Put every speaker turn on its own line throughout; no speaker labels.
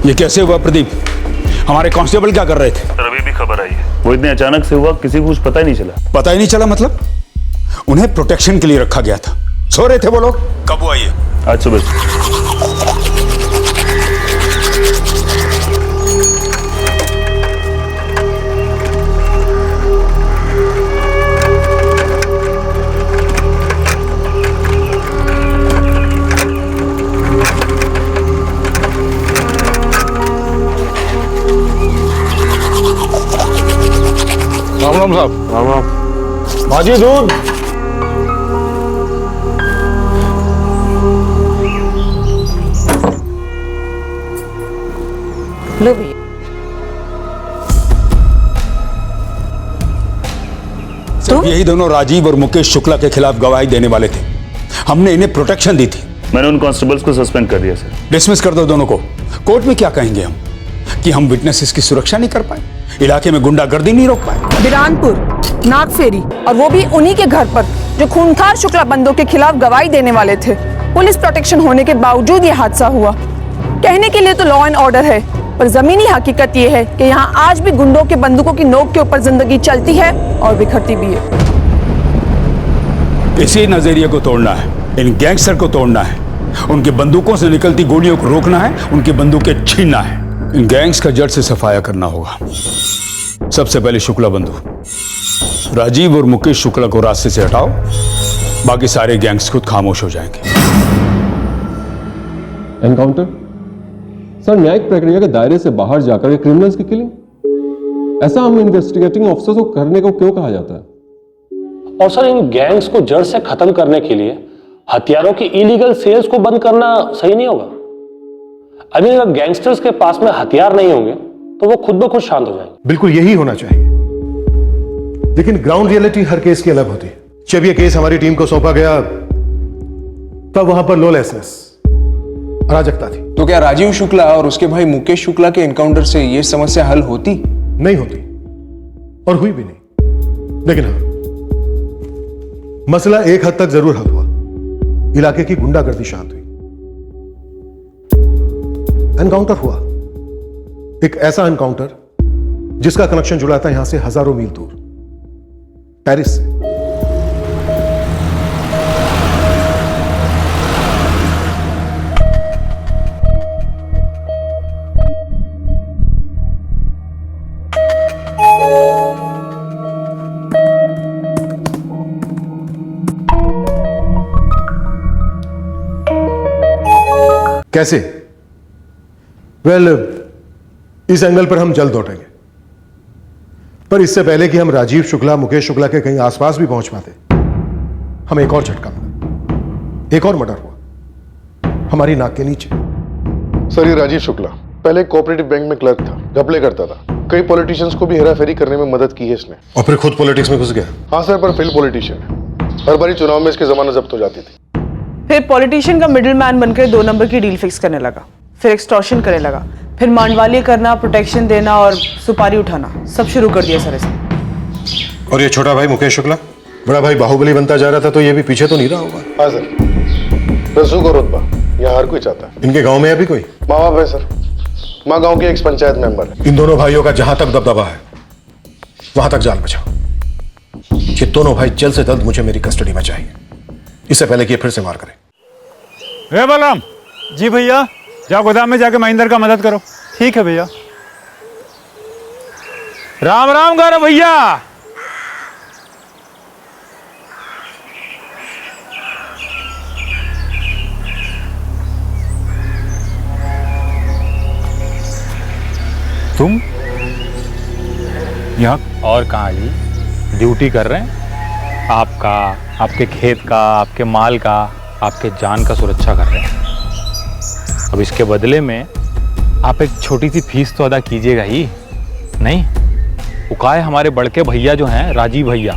ये कैसे हुआ प्रदीप? हमारे कांस्टेबल क्या कर रहे थे?
सर अभी भी खबर आई है, वो इतने अचानक से हुआ किसी को कुछ पता ही नहीं चला।
पता ही नहीं चला मतलब? उन्हें प्रोटेक्शन के लिए रखा गया था। सो रहे थे वो लोग। कब हुआ ये?
आज सुबह।
राम राम साहब।
राम राम।
भाजी दूध।
लो भैया।
सिर्फ यही दोनों राजीव और मुकेश शुक्ला के खिलाफ गवाही देने वाले थे। हमने इन्हें प्रोटेक्शन दी थी।
मैंने उन कांस्टेबल्स को सस्पेंड कर दिया सर।
डिसमिस कर दो दोनों को। कोर्ट में क्या कहेंगे हम कि हम विटनेसेस की सुरक्षा नहीं कर पाए, इलाके में गुंडागर्दी नहीं रोक पाए।
बिरानपुर, नागफेरी और वो भी उन्हीं के घर पर जो खूंखार शुक्ला बंदों के खिलाफ गवाही देने वाले थे। पुलिस प्रोटेक्शन होने के बावजूद ये हादसा हुआ। कहने के लिए तो लॉ एंड ऑर्डर है, पर जमीनी हकीकत ये है कि यहाँ आज भी गुंडों के बंदूकों की नोक के ऊपर जिंदगी चलती है और बिखरती भी है।
इसी नजरिए को तोड़ना है, इन गैंगस्टर को तोड़ना है, उनकी बंदूकों से निकलती गोलियों को रोकना है, उनकी बंदूकें छीनना है। इन गैंग्स का जड़ से सफाया करना होगा। सबसे पहले शुक्ला बंधु राजीव और मुकेश शुक्ला को रास्ते से हटाओ, बाकी सारे गैंग्स खुद खामोश हो जाएंगे।
एनकाउंटर सर न्यायिक प्रक्रिया के दायरे से बाहर जाकर क्रिमिनल्स की किलिंग, ऐसा हम इन्वेस्टिगेटिंग ऑफिसर्स को करने को क्यों कहा जाता है?
और सर इन गैंग्स को जड़ से खत्म करने के लिए हथियारों की इलीगल सेल्स को बंद करना सही नहीं होगा। अभी अगर गैंगस्टर्स के पास में हथियार नहीं होंगे तो वो खुद ब खुद शांत हो जाएंगे।
बिल्कुल यही होना चाहिए, लेकिन ग्राउंड रियलिटी हर केस की अलग होती है। जब यह केस हमारी टीम को सौंपा गया तब वहां पर लॉलेसनेस, अराजकता थी।
तो क्या राजीव शुक्ला और उसके भाई मुकेश शुक्ला के एनकाउंटर से यह समस्या हल होती?
नहीं होती और हुई भी नहीं। लेकिन हाँ, मसला एक हद तक जरूर हल हुआ। इलाके की गुंडागर्दी शांत हुई, एनकाउंटर हुआ। एक ऐसा एनकाउंटर जिसका कनेक्शन जुड़ा था यहां से हजारों मील दूर, पेरिस से। कैसे? वेल, इस एंगल पर हम जल्द लौटेंगे, पर इससे पहले कि हम राजीव शुक्ला मुकेश शुक्ला के कहीं आसपास भी पहुंच पाते, हमें एक और झटका मिला। एक और मर्डर हुआ हमारी नाक के नीचे।
सर ये राजीव शुक्ला पहले कोऑपरेटिव बैंक में क्लर्क था, घपले करता था। कई पॉलिटिशियंस को भी हेराफेरी करने में मदद की है इसने।
और फिर खुद पॉलिटिक्स में घुस गया।
हाँ सर, पर फेल पॉलिटिशियन है। हर बारी चुनाव में इसके जमानत जब्त हो जाती थी।
फिर पॉलिटिशियन का मिडिल मैन बनकर 2 नंबर की डील फिक्स करने लगा, फिर एक्सटॉर्शन करने लगा, फिर मांडवाली करना, प्रोटेक्शन देना और सुपारी उठाना सब शुरू कर दिया सर इसने।
और ये छोटा भाई मुकेश शुक्ला बड़ा भाई बाहुबली बनता जा रहा था, तो ये भी पीछे तो नहीं रहा होगा।
हाँ सर, रसूख और रुतबा यहाँ हर कोई चाहता है।
इनके गांव में अभी कोई
माँ बाप है सर, माँ गाँव के एक्स पंचायत मेंबर है।
इन दोनों भाइयों का जहां तक दबदबा है वहां तक जाल बचाओ। ये दोनों भाई जल्द से जल्द मुझे मेरी कस्टडी में चाहिए, इससे पहले कि ये फिर से मार करें।
ए बलराम। जी भैया। जाओ गोदाम में जाके महेंद्र का मदद करो। ठीक है भैया। राम राम गौरव भैया। तुम यहाँ और कहाँ जी? ड्यूटी कर रहे हैं? आपका, आपके खेत का, आपके माल का, आपके जान का सुरक्षा कर रहे हैं। अब इसके बदले में आप एक छोटी सी फीस तो अदा कीजिएगा ही नहीं? उकाए हमारे बड़के भैया जो हैं राजीव भैया,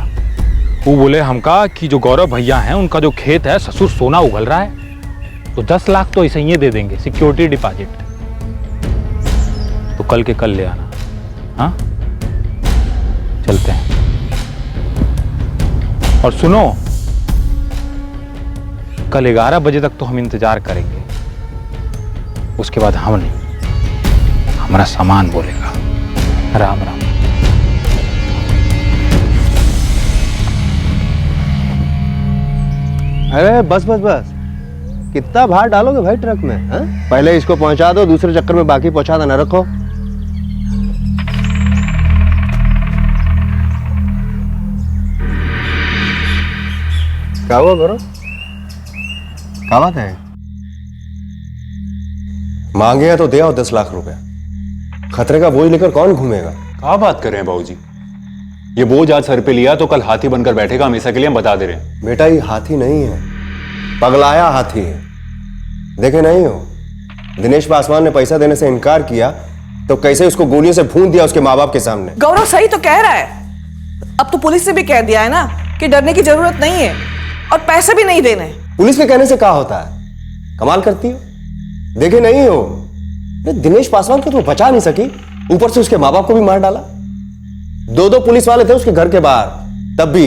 वो बोले हमका कि जो गौरव भैया हैं उनका जो खेत है ससुर सोना उगल रहा है, तो 10 लाख तो ऐसे ही दे देंगे सिक्योरिटी डिपॉजिट। तो कल के कल ले आना। हाँ चलते हैं। और सुनो, कल 11 बजे तक तो हम इंतजार करेंगे, उसके बाद हम नहीं। हमारा सामान बोलेगा। राम राम।
अरे बस बस बस, कितना भार डालोगे भाई ट्रक में? हा? पहले इसको पहुंचा दो, दूसरे चक्कर में बाकी पहुंचा देना। रखो। क्या हुआ करो? क्या बात है? मांगे हैं तो दे आओ 10 लाख रुपए। खतरे का बोझ लेकर कौन घूमेगा?
क्या बात कर रहे हैं बाबूजी? ये बोझ आज सर पे लिया तो कल हाथी बनकर बैठेगा हमेशा के लिए, हम बता दे रहे हैं।
बेटा ये हाथी नहीं है, पगलाया हाथी है। देखे नहीं हो, दिनेश पासवान ने पैसा देने से इनकार किया तो कैसे उसको गोलियों से भून दिया उसके माँ बाप के सामने।
गौरव सही तो कह रहा है। अब तो पुलिस से भी कह दिया है ना कि डरने की जरूरत नहीं है और पैसे भी नहीं देने। पुलिस
के कहने से क्या होता है? कमाल करती हो। देखे नहीं हो, दिनेश पासवान को तो बचा नहीं सकी, ऊपर से उसके माँ बाप को भी मार डाला। 2 पुलिस वाले थे उसके घर के बाहर, तब भी।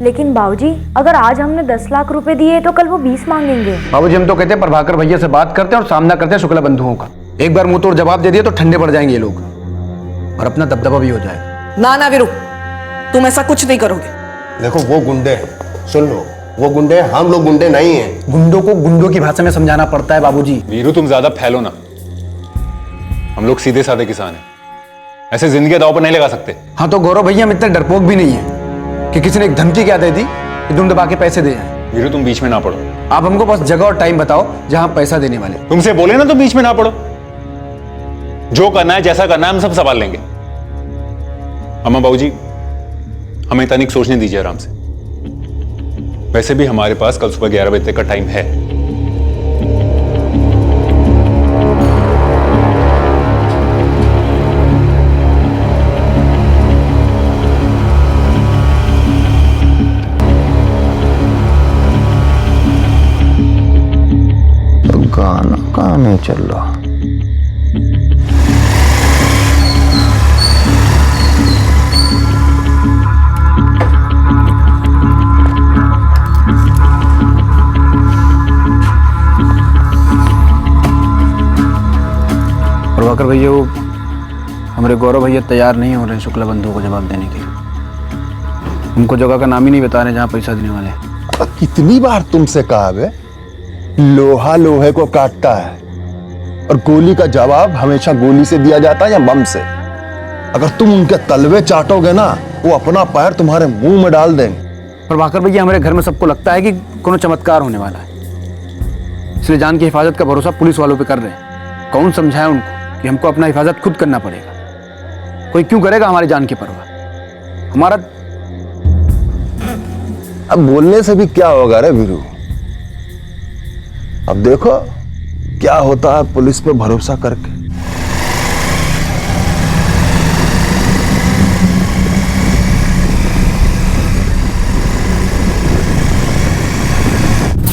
लेकिन बाबूजी, अगर आज हमने 10 लाख रुपए दिए तो कल वो 20 मांगेंगे।
बाबूजी हम तो कहते हैं प्रभाकर भैया से बात करते हैं और सामना करते हैं शुक्ला बंधुओं का। एक बार मुंह तोड़ जवाब दे दिए तो ठंडे पड़ जाएंगे ये लोग और अपना दबदबा भी हो जाएगा।
ना ना वीरू, तुम ऐसा कुछ नहीं करोगे।
देखो वो गुंडे हैं, सुन लो, वो गुंडे, हम लोग गुंडे नहीं हैं।
गुंडों को गुंडों की भाषा में समझाना पड़ता है बाबूजी।
वीरू तुम ज्यादा फैलो ना, हम लोग सीधे साधे किसान हैं, ऐसे जिंदगी दांव पर नहीं लगा सकते।
हाँ तो गौरव भैया हम इतने डरपोक भी नहीं है कि किसी ने एक धमकी क्या दे दी कि तुम दबा के पैसे दे जाए।
वीरू तुम बीच में ना पड़ो।
आप हमको बस जगह और टाइम बताओ जहां पैसा देने वाले।
तुमसे बोले ना तो बीच में ना पड़ो। जो करना है जैसा करना है हम सब संभाल लेंगे। अम्मा बाबूजी हमें तनिक सोचने दीजिए आराम से। वैसे भी हमारे पास कल सुबह 11 बजे तक का टाइम है।
तो गाना कहाँ नहीं चल रहा?
प्रभाकर भैया वो हमारे गौरव भैया तैयार नहीं हो रहे हैं शुक्ला बंधुओं को जवाब देने के लिए। उनको जगह का नाम ही नहीं बता रहे जहां पैसा देने वाले हैं।
कितनी बार तुमसे कहा बे, लोहा लोहे को काटता है और गोली का जवाब हमेशा गोली से दिया जाता है या बम से। अगर तुम उनके तलवे चाटोगे ना, वो अपना पैर तुम्हारे मुंह में डाल देंगे।
प्रभाकर भैया हमारे घर में सबको लगता है कि कोनो चमत्कार होने वाला है, इसलिए जान की हिफाजत का भरोसा पुलिस वालों पे कर रहे हैं। कौन समझाए उनको कि हमको अपना हिफाजत खुद करना पड़ेगा। कोई क्यों करेगा हमारी जान की परवाह? हमारा
अब बोलने से भी क्या होगा रे वीरू? अब देखो क्या होता है पुलिस पे भरोसा करके।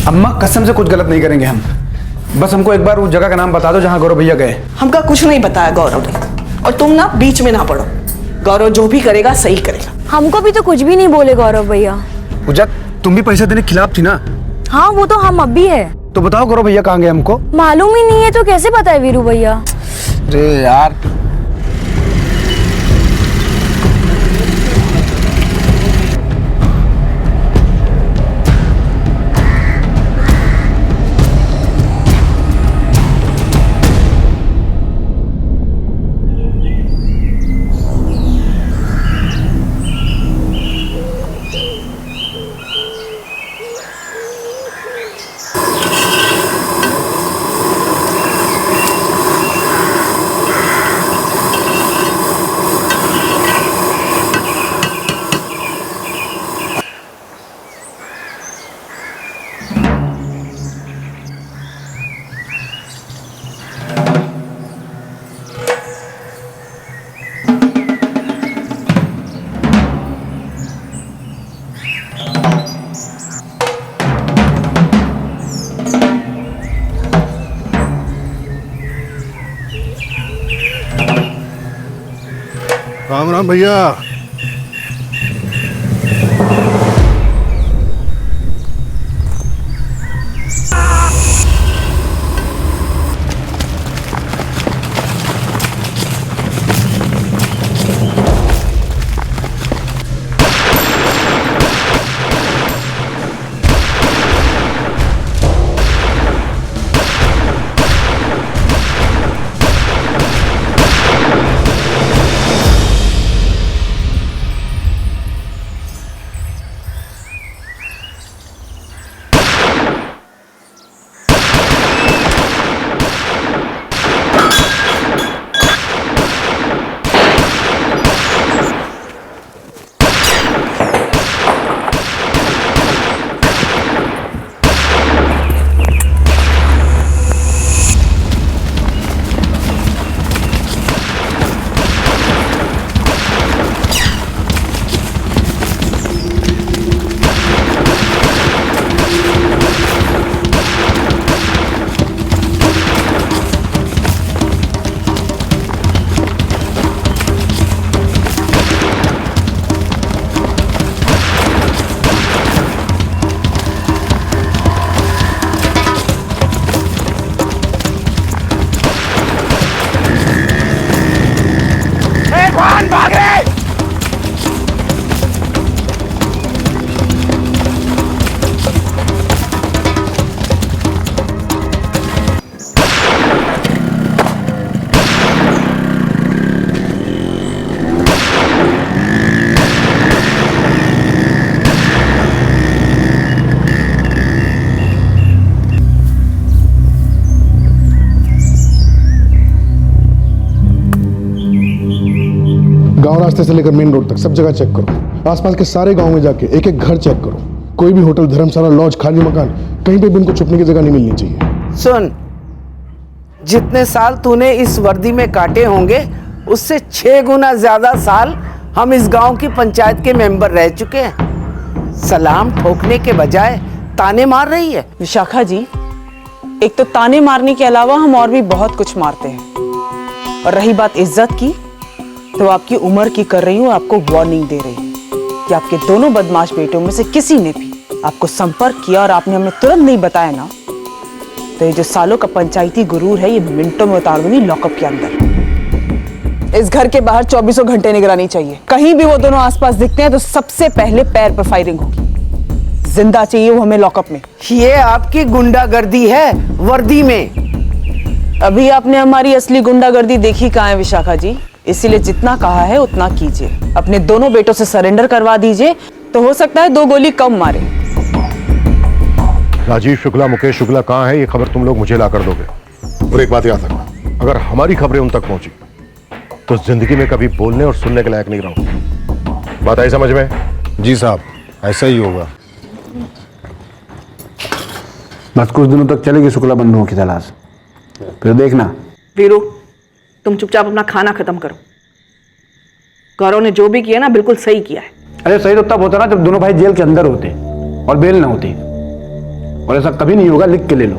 अम्मा कसम से कुछ गलत नहीं करेंगे हम। बस हमको एक बार उस जगह का नाम बता दो जहां गौरव भैया गए।
हमका कुछ नहीं बताया गौरव ने, और तुम ना बीच में ना पड़ो। गौरव जो भी करेगा सही करेगा।
हमको भी तो कुछ भी नहीं बोले गौरव भैया।
पूजा तुम भी पैसे देने के खिलाफ थी ना?
हाँ वो तो हम अब भी है।
तो बताओ गौरव भैया कहाँ गए हमको?
मालूम ही नहीं है तो कैसे पता है वीरू भैया?
अरे यार
राम राम भैया।
रास्ते से लेकर मेन रोड तक सब जगह चेक करो। आसपास के सारे गांव में जाके एक एक घर चेक करो। कोई भी होटल, धर्मशाला, लॉज, खाली मकान, कहीं पे भी उनको छुपने की जगह नहीं मिलनी चाहिए।
सुन, जितने साल तूने इस वर्दी में काटे होंगे उससे 6 गुना ज्यादा साल हम इस गांव की पंचायत के मेंबर रह चुके हैं। सलाम ठोकने के बजाय ताने मार रही है।
विशाखा जी, एक तो ताने मारने के अलावा हम और भी बहुत कुछ मारते हैं, और रही बात इज्जत की, तो आपकी उम्र की कर रही हूँ, आपको वार्निंग दे रही हूँ कि आपके दोनों बदमाश बेटों में से किसी ने भी आपको संपर्क किया और आपने हमें तुरंत नहीं बताया ना, तो ये जो सालों का पंचायती गुरूर है ये मिनटों में उतार दूंगी लॉकअप के अंदर। इस घर के बाहर 24 घंटे निगरानी चाहिए। कहीं भी वो दोनों आसपास दिखते हैं तो सबसे पहले पैर पर फायरिंग होगी। जिंदा चाहिए वो हमें लॉकअप में।
ये आपकी गुंडागर्दी है वर्दी में।
अभी आपने हमारी असली गुंडागर्दी देखी कहाँ है विशाखा जी, इसीलिए जितना कहा है उतना कीजिए। अपने दोनों बेटों से सरेंडर करवा दीजिए, तो हो सकता है 2 गोली कम मारे।
राजीव शुक्ला, मुकेश शुक्ला कहाँ है, ये खबर तुम लोग मुझे ला कर दोगे। और एक बात याद रखना, अगर हमारी खबरें उन तक पहुंची तो जिंदगी में कभी बोलने और सुनने के लायक नहीं रहूंगा। बात आई समझ में?
जी साहब, ऐसा ही होगा।
बस कुछ दिनों तक चलेगी शुक्ला बंधुओं की तलाश, फिर देखना।
वीरू, तुम चुपचाप अपना खाना खत्म करो। गौरव ने जो भी किया ना बिल्कुल सही किया है।
अरे सही तो तब होता ना जब दोनों भाई जेल के अंदर होते और बेल ना होती, और ऐसा कभी नहीं होगा, लिख के ले लो।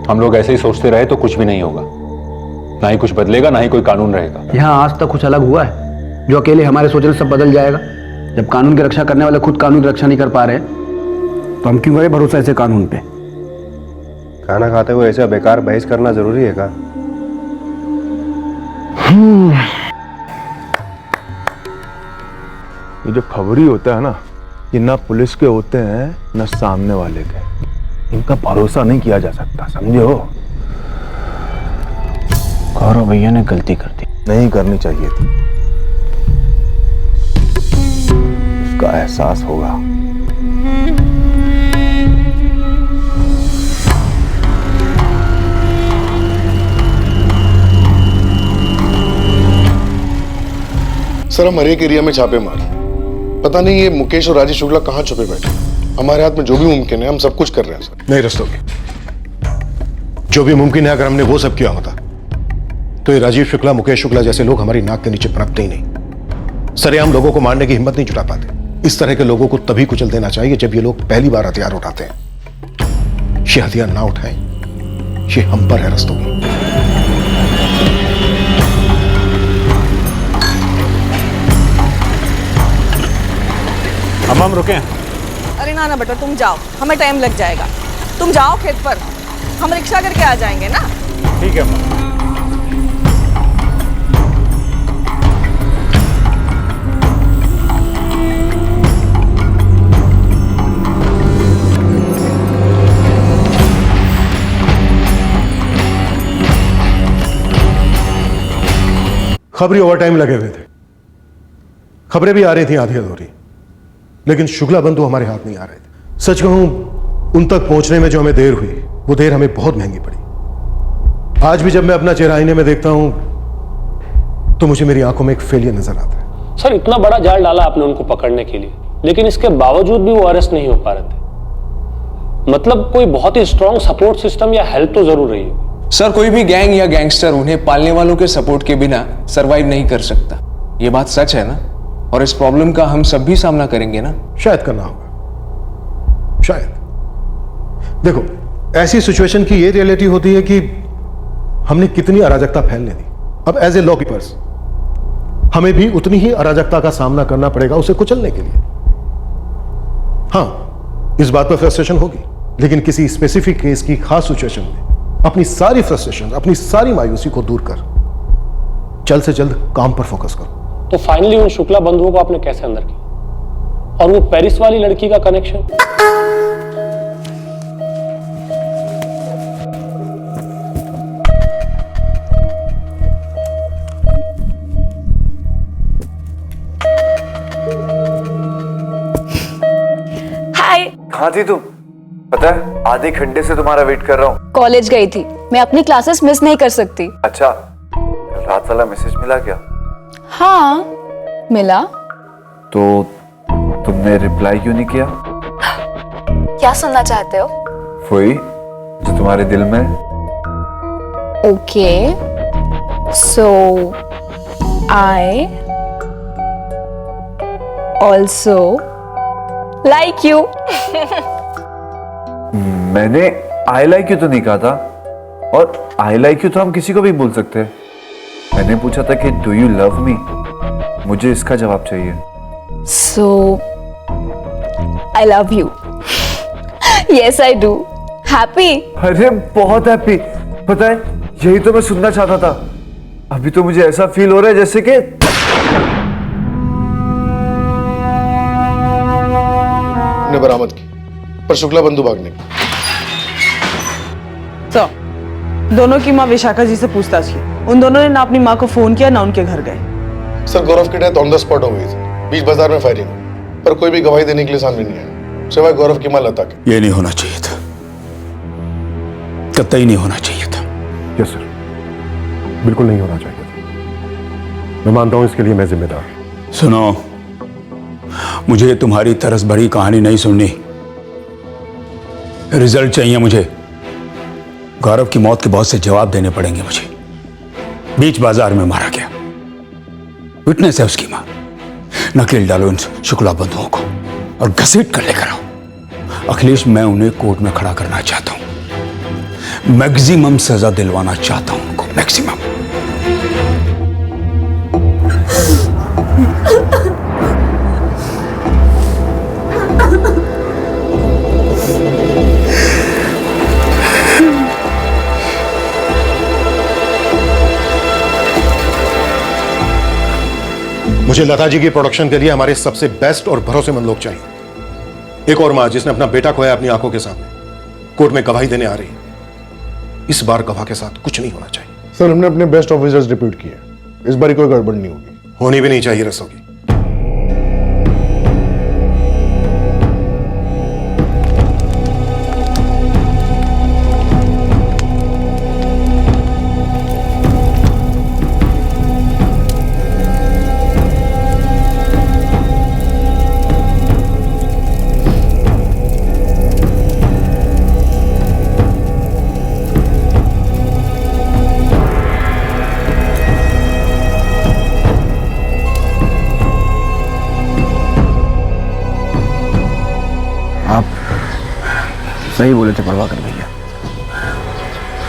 हम लोग ऐसे ही सोचते रहे तो कुछ भी नहीं होगा, ना ही कुछ बदलेगा, ना ही कोई कानून रहेगा।
यहाँ आज तक कुछ अलग हुआ है जो अकेले हमारे सोचने से सब बदल जाएगा? जब कानून की रक्षा करने वाले खुद कानून की रक्षा नहीं कर पा रहे तो हम क्यों करें भरोसा ऐसे कानून पे?
खाना खाते हुए ऐसा बेकार बहस करना जरूरी है क्या?
ये जो खबरी होता है ना, ये ना पुलिस के होते हैं ना सामने वाले के। इनका भरोसा नहीं किया जा सकता, समझे हो?
गौरव भैया ने गलती कर दी।
नहीं करनी चाहिए थी। उसका एहसास होगा।
सर, हम हर एक एरिया में छापे मारे, पता नहीं ये मुकेश और राजीव शुक्ला कहाँ छुपे बैठे। हमारे हाथ में जो भी मुमकिन है हम सब कुछ कर रहे हैं सर।
नहीं रस्तोगी, जो भी मुमकिन है, अगर हमने वो सब किया होता तो ये राजीव शुक्ला, मुकेश शुक्ला जैसे लोग हमारी नाक के नीचे पनपते ही नहीं। सरेआम लोगों को मारने की हिम्मत नहीं जुटा पाते। इस तरह के लोगों को तभी कुचल देना चाहिए जब ये लोग पहली बार हथियार उठाते हैं। ये हथियार ना उठाएं, ये हम पर है रस्तोगी।
हम रुके हैं।
अरे ना बेटा, तुम जाओ, हमें टाइम लग जाएगा। तुम जाओ खेत पर, हम रिक्शा करके आ जाएंगे ना।
ठीक है अम्मा।
खबरी ओवर टाइम लगे हुए थे, खबरें भी आ रही थी आधी अधूरी, लेकिन शुक्ला बंधु हमारे हाथ नहीं आ रहे थे। सच कहूं, उन तक पहुंचने में जो हमें देर हुई, वो देर हमें बहुत महंगी पड़ी। आज भी जब मैं अपना चेहरा आईने में देखता हूं तो मुझे मेरी आंखों में एक फेलियर नजर आता है।
सर, इतना बड़ा जाल डाला आपने उनको पकड़ने के लिए, लेकिन इसके बावजूद भी वो अरेस्ट नहीं हो पा रहे थे। मतलब कोई बहुत ही स्ट्रॉन्ग सपोर्ट सिस्टम या हेल्प तो जरूर रही है।
सर, कोई भी गैंग या गैंगस्टर उन्हें पालने वालों के सपोर्ट के बिना सरवाइव नहीं कर सकता। ये बात सच है ना? और इस प्रॉब्लम का हम सब भी सामना करेंगे ना?
शायद करना होगा, शायद। देखो, ऐसी सिचुएशन की ये रियलिटी होती है कि हमने कितनी अराजकता फैलने दी। अब एज ए लॉ कीपर्स हमें भी उतनी ही अराजकता का सामना करना पड़ेगा उसे कुचलने के लिए। हाँ, इस बात पर फ्रस्ट्रेशन होगी, लेकिन किसी स्पेसिफिक केस की खास सिचुएशन में अपनी सारी फ्रस्ट्रेशन, अपनी सारी मायूसी को दूर कर जल्द से जल्द काम पर फोकस करो।
तो फाइनली उन शुक्ला बंधुओं को आपने कैसे अंदर किया? और वो पेरिस वाली लड़की का कनेक्शन?
हाय।
कहाँ थी तुम? पता है, आधे घंटे से तुम्हारा वेट कर रहा हूँ।
कॉलेज गई थी, मैं अपनी क्लासेस मिस नहीं कर सकती।
अच्छा, रात वाला मैसेज मिला क्या?
हाँ मिला।
तो तुमने रिप्लाई क्यों नहीं किया?
क्या सुनना चाहते हो?
वही जो तुम्हारे दिल में।
Okay so I also like you.
मैंने आई लाइक यू तो नहीं कहा था, और आई लाइक यू तो हम किसी को भी बोल सकते हैं। मैंने पूछा था कि डू यू लव मी, मुझे इसका जवाब चाहिए।
So I love you. Yes I do. Happy?
अरे बहुत हैप्पी। पता है यही तो मैं सुनना चाहता था। अभी तो मुझे ऐसा फील हो रहा है जैसे कि
ने बरामद की, पर शुक्ला बंधु भागने की।
तो दोनों की माँ विशाखा जी से पूछताछ की। उन दोनों ने ना अपनी माँ को फोन किया ना उनके घर गए।
सर गौरव की डेथ ऑन द स्पॉट हो गई थी, बीच बाजार में फायरिंग, पर कोई भी गवाही देने के लिए सामने नहीं आया सिवाय गौरव की मां लता के।
ये नहीं होना चाहिए था, कतई नहीं होना चाहिए था।
यस सर, बिल्कुल नहीं होना चाहिए था। मैं मानता हूं इसके लिए मैं जिम्मेदार हूं।
सुनो, मुझे तुम्हारी तरस भरी कहानी नहीं सुननी, रिजल्ट चाहिए मुझे। गौरव की मौत के बहुत से जवाब देने पड़ेंगे मुझे। बीच बाजार में मारा गया, विटनेस है उसकी मां। नकेल डालो इन शुक्ला बंधुओं को और घसीट कर लेकर आओ। अखिलेश, मैं उन्हें कोर्ट में खड़ा करना चाहता हूं, मैक्सिमम सजा दिलवाना चाहता हूं उनको, मैक्सिमम।
मुझे लता जी की प्रोडक्शन के लिए हमारे सबसे बेस्ट और भरोसेमंद लोग चाहिए। एक और मां जिसने अपना बेटा खोया अपनी आंखों के सामने, कोर्ट में गवाही देने आ रही है। इस बार गवाह के साथ कुछ नहीं होना चाहिए।
सर हमने अपने बेस्ट ऑफिसर्स डिप्यूट किए, इस बार कोई गड़बड़ नहीं होगी।
होनी भी नहीं चाहिए रसोगी।
सही बोले थे प्रभाकर भैया,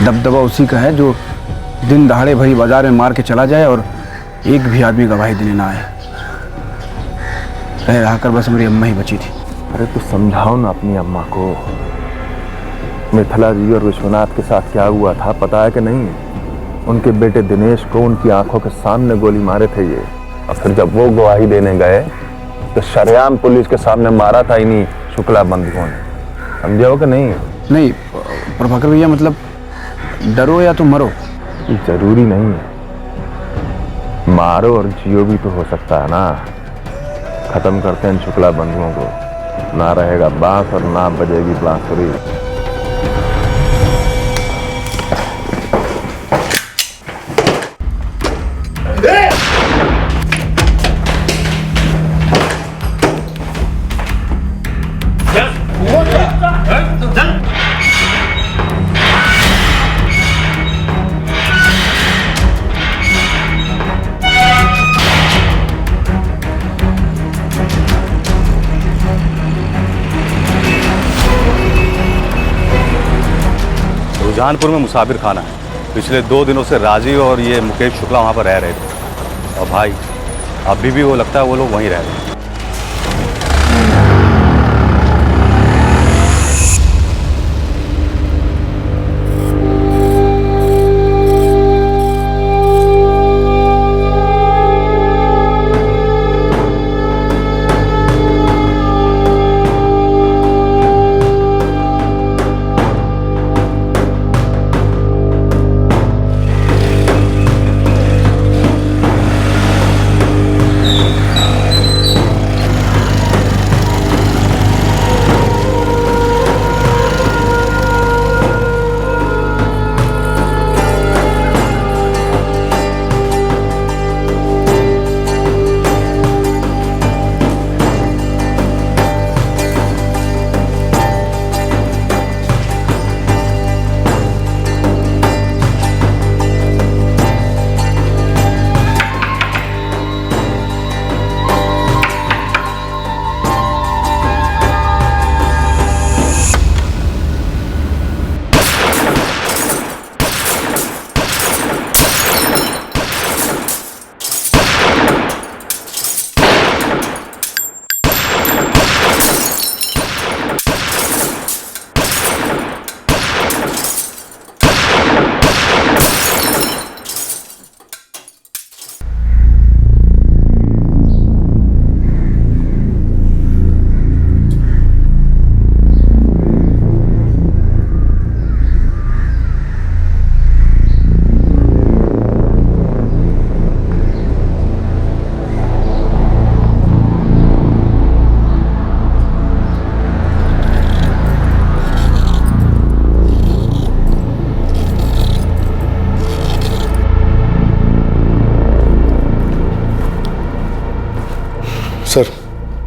दबदबा उसी का है जो दिन दहाड़े भरी बाजार में मार के चला जाए और एक भी आदमी गवाही देने ना आए। रह कर बस मेरी अम्मा ही बची थी।
अरे तो समझाओ ना अपनी अम्मा को। मिथिला जी और विश्वनाथ के साथ क्या हुआ था पता है कि नहीं? उनके बेटे दिनेश को उनकी आंखों के सामने गोली मारे थे ये, और फिर जब वो गवाही देने गए तो शरेआम पुलिस के सामने मारा था इन्हीं शुक्ला बंधुओं ने। समझे हो कि नहीं?
नहीं प्रभाकर भैया, मतलब डरो या तो मरो।
जरूरी नहीं है, मारो और जियो भी तो हो सकता है ना। खत्म करते हैं शुक्ला बंधुओं को, ना रहेगा बांस और ना बजेगी बांसुरी।
सुजानपुर में मुसाफिर खाना है। पिछले 2 दिनों से राजीव और ये मुकेश शुक्ला वहाँ पर रह रहे थे, और भाई अभी भी वो लगता है वो लोग वहीं रह रहे हैं।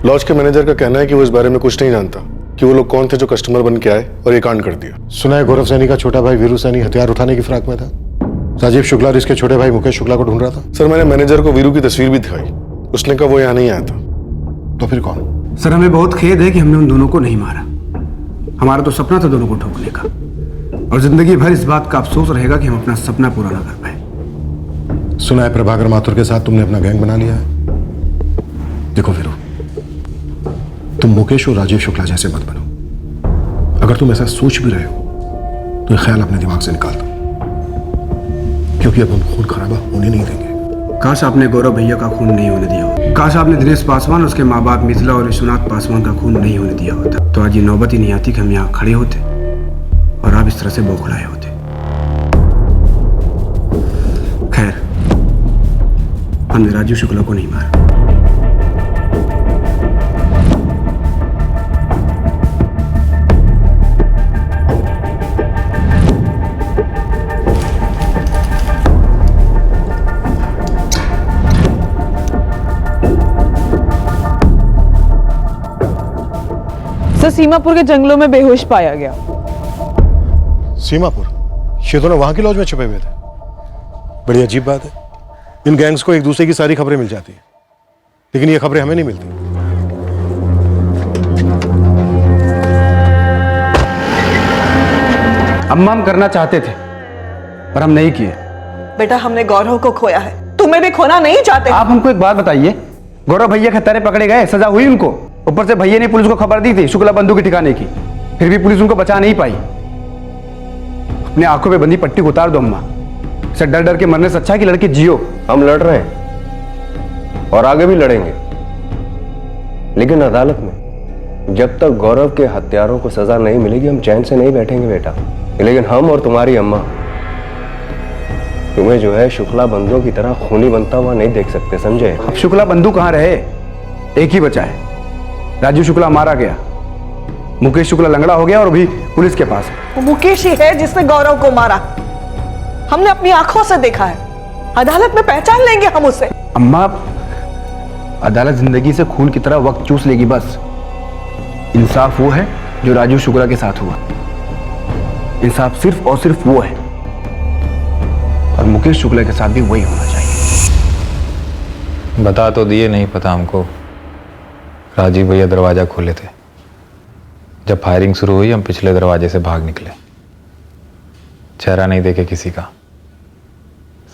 लॉज के मैनेजर का कहना है कि वो इस बारे में कुछ नहीं जानता कि वो लोग कौन थे जो कस्टमर बन के आए और ये कांड कर दिया।
सुना है गौरव सैनी का छोटा भाई वीरू सैनी हथियार उठाने की फिराक में था। राजीव शुक्ला और इसके छोटे भाई मुकेश शुक्ला को ढूंढ रहा था।
सर मैंने मैनेजर को वीरू की तस्वीर भी दिखाई, उसने कहा वो यहाँ नहीं आया था।
तो फिर कौन?
सर हमें बहुत खेद है कि हमने उन दोनों को नहीं मारा। हमारा तो सपना था दोनों को ठोकने का, और जिंदगी भर इस बात का अफसोस रहेगा कि हम अपना सपना पूरा ना कर पाए।
सुना है प्रभाकर माथुर के साथ तुमने अपना गैंग बना लिया है। देखो वीरू, तुम मुकेश और राजीव शुक्ला जैसे मत बनो। अगर तुम ऐसा सोच भी रहे हो तो ये ख्याल अपने दिमाग से निकाल दो, क्योंकि अब हम खून खराबा होने नहीं देंगे।
काश आपने गौरव भैया का खून नहीं होने दिया होता। काश आपने दिनेश पासवान और उसके माँ बाप मिथिला और विश्वनाथ पासवान का खून नहीं होने दिया होता, तो आज ये नौबत ही नहीं आती कि हम यहाँ खड़े होते और आप इस तरह से बौखलाए होते। खैर, हमने राजीव शुक्ला को नहीं मारा।
सर सीमापुर के जंगलों में बेहोश पाया गया।
सीमापुर? ये दोनों वहां की लॉज में छुपे हुए थे। बड़ी अजीब बात है, इन गैंग्स को एक दूसरे की सारी खबरें मिल जाती है, लेकिन ये खबरें हमें नहीं मिलती।
अम्मा हम करना चाहते थे पर हम नहीं किए।
बेटा हमने गौरव को खोया है, तुम्हें भी खोना नहीं चाहते।
आप हमको एक बात बताइए, गौरव भैया के हत्यारे पकड़े गए, सजा हुई उनको, ऊपर से भैया ने पुलिस को खबर दी थी शुक्ला बंधु के ठिकाने की, फिर भी पुलिस उनको बचा नहीं पाई। अपने आंखों पे बंधी पट्टी उतार दो अम्मा, इसे डर डर के मरने से अच्छा कि लड़के जियो।
हम लड़ रहे हैं और आगे भी लड़ेंगे, लेकिन अदालत में जब तक गौरव के हत्यारों को सजा नहीं मिलेगी हम चैन से नहीं बैठेंगे बेटा। लेकिन हम और तुम्हारी अम्मा तुम्हें जो है शुक्ला बंधु की तरह खूनी बनता हुआ नहीं देख सकते, समझे?
अब शुक्ला बंधु कहां रहे? एक ही बचा है, राजीव शुक्ला मारा गया, मुकेश शुक्ला लंगड़ा हो गया और अभी पुलिस के पास है।
वो मुकेश ही है जिसने गौरव को मारा, हमने अपनी आंखों से देखा है, अदालत में पहचान लेंगे हम उसे।
अम्मा, अदालत जिंदगी से खून की तरह वक्त चूस लेगी बस। इंसाफ वो है जो राजीव शुक्ला के साथ हुआ, इंसाफ सिर्फ और सिर्फ वो है, और मुकेश शुक्ला के साथ भी वही होना चाहिए।
बता तो दिए, नहीं पता हमको राजीव भैया दरवाजा खोले थे। जब फायरिंग शुरू हुई हम पिछले दरवाजे से भाग निकले, चेहरा नहीं देखे किसी का,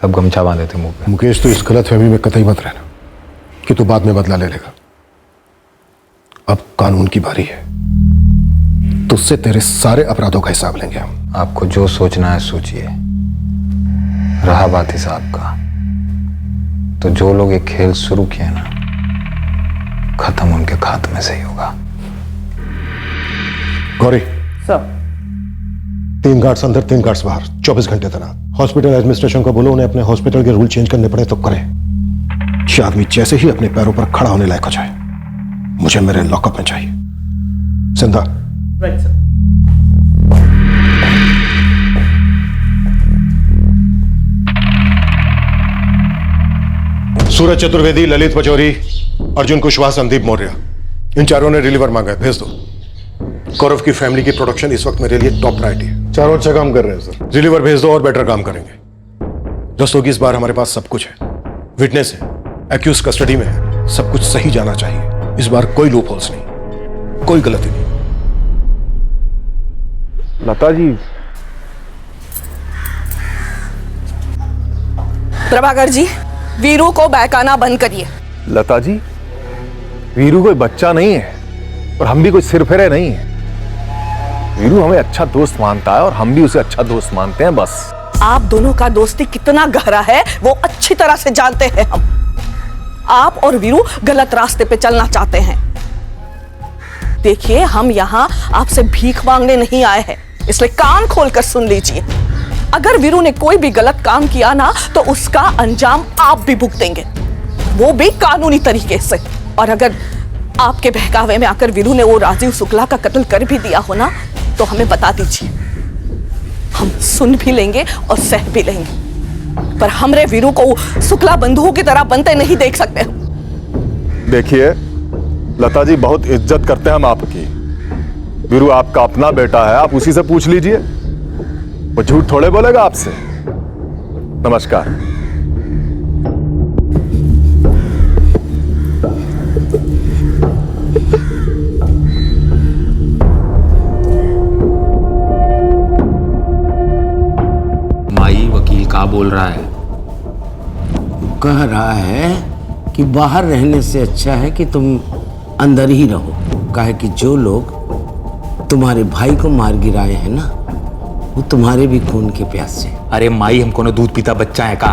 सब गमछा बांधे थे मुंह पे।
मुकेश, तो इस गलतफहमी में कतई मत रहना कि तू बाद में बदला ले लेगा। अब कानून की बारी है, तुझसे तेरे सारे अपराधों का हिसाब लेंगे हम।
आपको जो सोचना है सोचिए। रहा बात हिसाब का, तो जो लोग ये खेल शुरू किए ना, खत्म उनके खात्मे से ही होगा।
गौरी
सर,
3 गार्ड्स अंदर 3 गार्ड्स बाहर, 24 घंटे तैनात। हॉस्पिटल एडमिनिस्ट्रेशन को बोलो उन्हें अपने हॉस्पिटल के रूल चेंज करने पड़े तो करें। ये आदमी जैसे ही अपने पैरों पर खड़ा होने लायक हो जाए मुझे मेरे लॉकअप में चाहिए। जिंदा।
Right sir.
सूरज चतुर्वेदी, ललित पचौरी, अर्जुन कुशवाहा, संदीप मौर्य, इन चारों ने रिलीवर मांगा है, भेज दो। गौरव की फैमिली की प्रोटेक्शन इस वक्त मेरे लिए टॉप प्रायोरिटी है।
चारों अच्छा काम कर रहे हैं सर।
रिलीवर भेज दो और बेटर काम करेंगे। दोस्तों की इस बार हमारे पास सब कुछ है, विटनेस है, एक्यूज कस्टडी में है, सब कुछ सही जाना चाहिए। इस बार कोई लूप होल्स नहीं, कोई गलती नहीं।
लता जी,
प्रभाकर जी, वीरू को बहकाना बंद करिए।
लता जी, वीरू कोई बच्चा नहीं है और हम भी कोई सिरफिरे नहीं है। वीरू हमें अच्छा दोस्त मानता है और हम भी उसे अच्छा दोस्त मानते हैं, बस।
आप दोनों का दोस्ती कितना गहरा है वो अच्छी तरह से जानते हैं हम। आप और वीरू गलत रास्ते पे चलना चाहते हैं। देखिए, हम यहाँ आपसे भीख मांगने नहीं आए हैं, इसलिए कान खोलकर सुन लीजिए। अगर वीरू ने कोई भी गलत काम किया ना तो उसका अंजाम आप भी भुगतेंगे, वो भी कानूनी तरीके से। और अगर आपके बहकावे में आकर वीरू ने वो राजीव शुक्ला का कत्ल कर भी दिया हो ना तो हमें बता दीजिए, हम सुन भी लेंगे और सह भी लेंगे, पर हमरे वीरू को शुक्ला बंधुओं की तरह बनते नहीं देख सकते।
देखिए, लता जी बहुत इज्जत करते हैं हम आपकी। वीरू आपका अपना बेटा है, आप उसी से पूछ लीजिए, वो झूठ थोड़े बोलेगा आपसे। नमस्कार।
माई वकील का बोल रहा है?
कह रहा है कि बाहर रहने से अच्छा है कि तुम अंदर ही रहो। काहे कि जो लोग तुम्हारे भाई को मार गिराए हैं ना, वो तुम्हारे भी खून के प्यासे।
अरे माई, हमको ना दूध पीता बच्चा है का?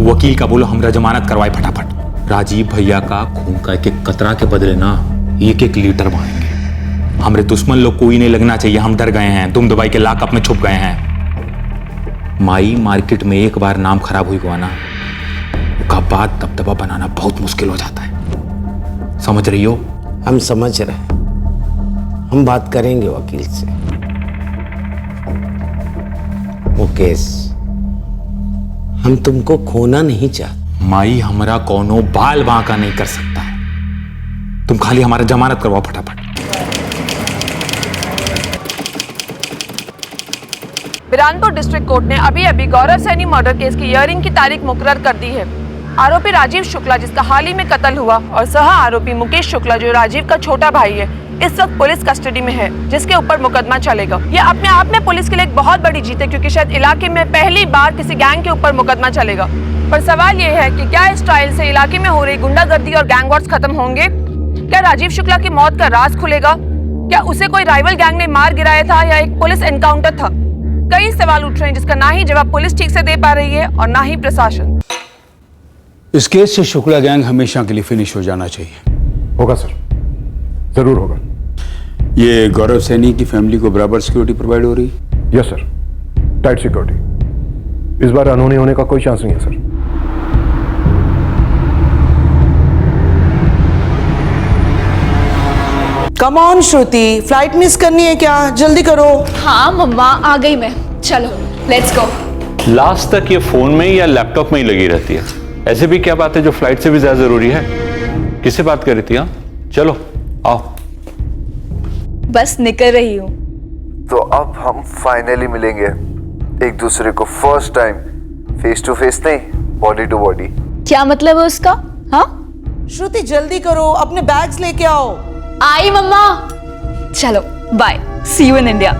वकील का बोलो हमरा जमानत करवाए फटाफट। राजीव भैया का खून का एक एक कतरा के बदले ना 1-1 लीटर बहाएंगे। हमरे दुश्मन लोग कोई नहीं लगना चाहिए, हम डर गए हैं, दुम दबाई के लाकअप में छुप गए हैं। माई, मार्केट में एक बार नाम खराब हुई हुआ ना, उसका बाद दबदबा बनाना बहुत मुश्किल हो जाता है। समझ रही हो?
हम समझ रहे हैं, हम बात करेंगे वकील से। मुकेश, हम तुमको खोना नहीं चाहते।
माई, हमरा कोनो बाल बांका नहीं कर सकता है, तुम खाली हमारा जमानत करवाओ फटाफट।
बिरानपुर डिस्ट्रिक्ट कोर्ट ने अभी गौरव सैनी मर्डर केस की हियरिंग की तारीख मुकर्रर कर दी है। आरोपी राजीव शुक्ला, जिसका हाल ही में कत्ल हुआ, और सह आरोपी मुकेश शुक्ला, जो राजीव का छोटा भाई है, इस वक्त पुलिस कस्टडी में है, जिसके ऊपर मुकदमा चलेगा। यह अपने आप में पुलिस के लिए एक बहुत बड़ी जीत है, क्योंकि शायद इलाके में पहली बार किसी गैंग के ऊपर मुकदमा चलेगा। पर सवाल यह है कि क्या इस ट्रायल से इलाके में हो रही गुंडागर्दी और गैंग वॉर्स खत्म होंगे? क्या राजीव शुक्ला की मौत का राज खुलेगा? क्या उसे कोई राइवल गैंग ने मार गिराया था या एक पुलिस एनकाउंटर था? कई सवाल उठ रहे हैं, जिसका ना ही जवाब पुलिस ठीक से दे पा रही है और ना ही प्रशासन।
इस केस से शुक्ला गैंग हमेशा के लिए फिनिश हो जाना चाहिए।
होगा सर, जरूर होगा।
ये गौरव सैनी की फैमिली को बराबर सिक्योरिटी प्रोवाइड हो रही है?
Yes sir, tight security. इस बार अनहोनी होने का कोई चांस नहीं है sir.
Come on Shruti, flight miss करनी है क्या? जल्दी करो।
हाँ मम्मा, आ गई मैं। चलो लेट्स गो।
लास्ट तक ये फोन में या लैपटॉप में ही लगी रहती है। ऐसे भी क्या बात है जो फ्लाइट से भी ज्यादा जरूरी है? किससे बात कर रही थी? हाँ चलो आओ।
बस निकल रही हूँ।
तो अब हम फाइनली मिलेंगे एक दूसरे को, first time face to face नहीं, बॉडी टू बॉडी।
क्या मतलब है उसका? हाँ
श्रुति जल्दी करो, अपने बैग्स लेके आओ।
आई मम्मा। चलो bye, see you in India.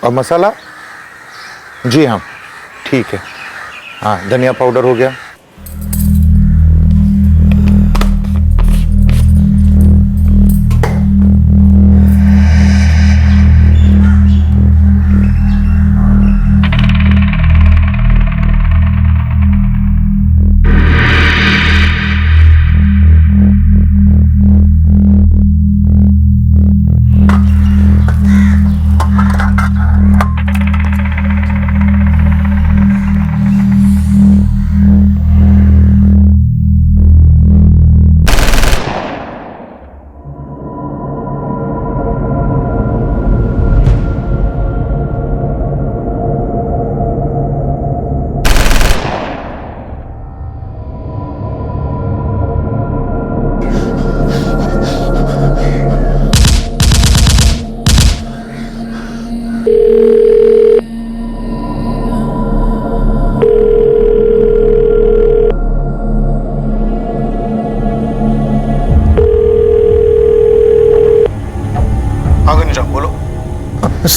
और मसाला? जी हाँ ठीक है। हाँ धनिया पाउडर हो गया।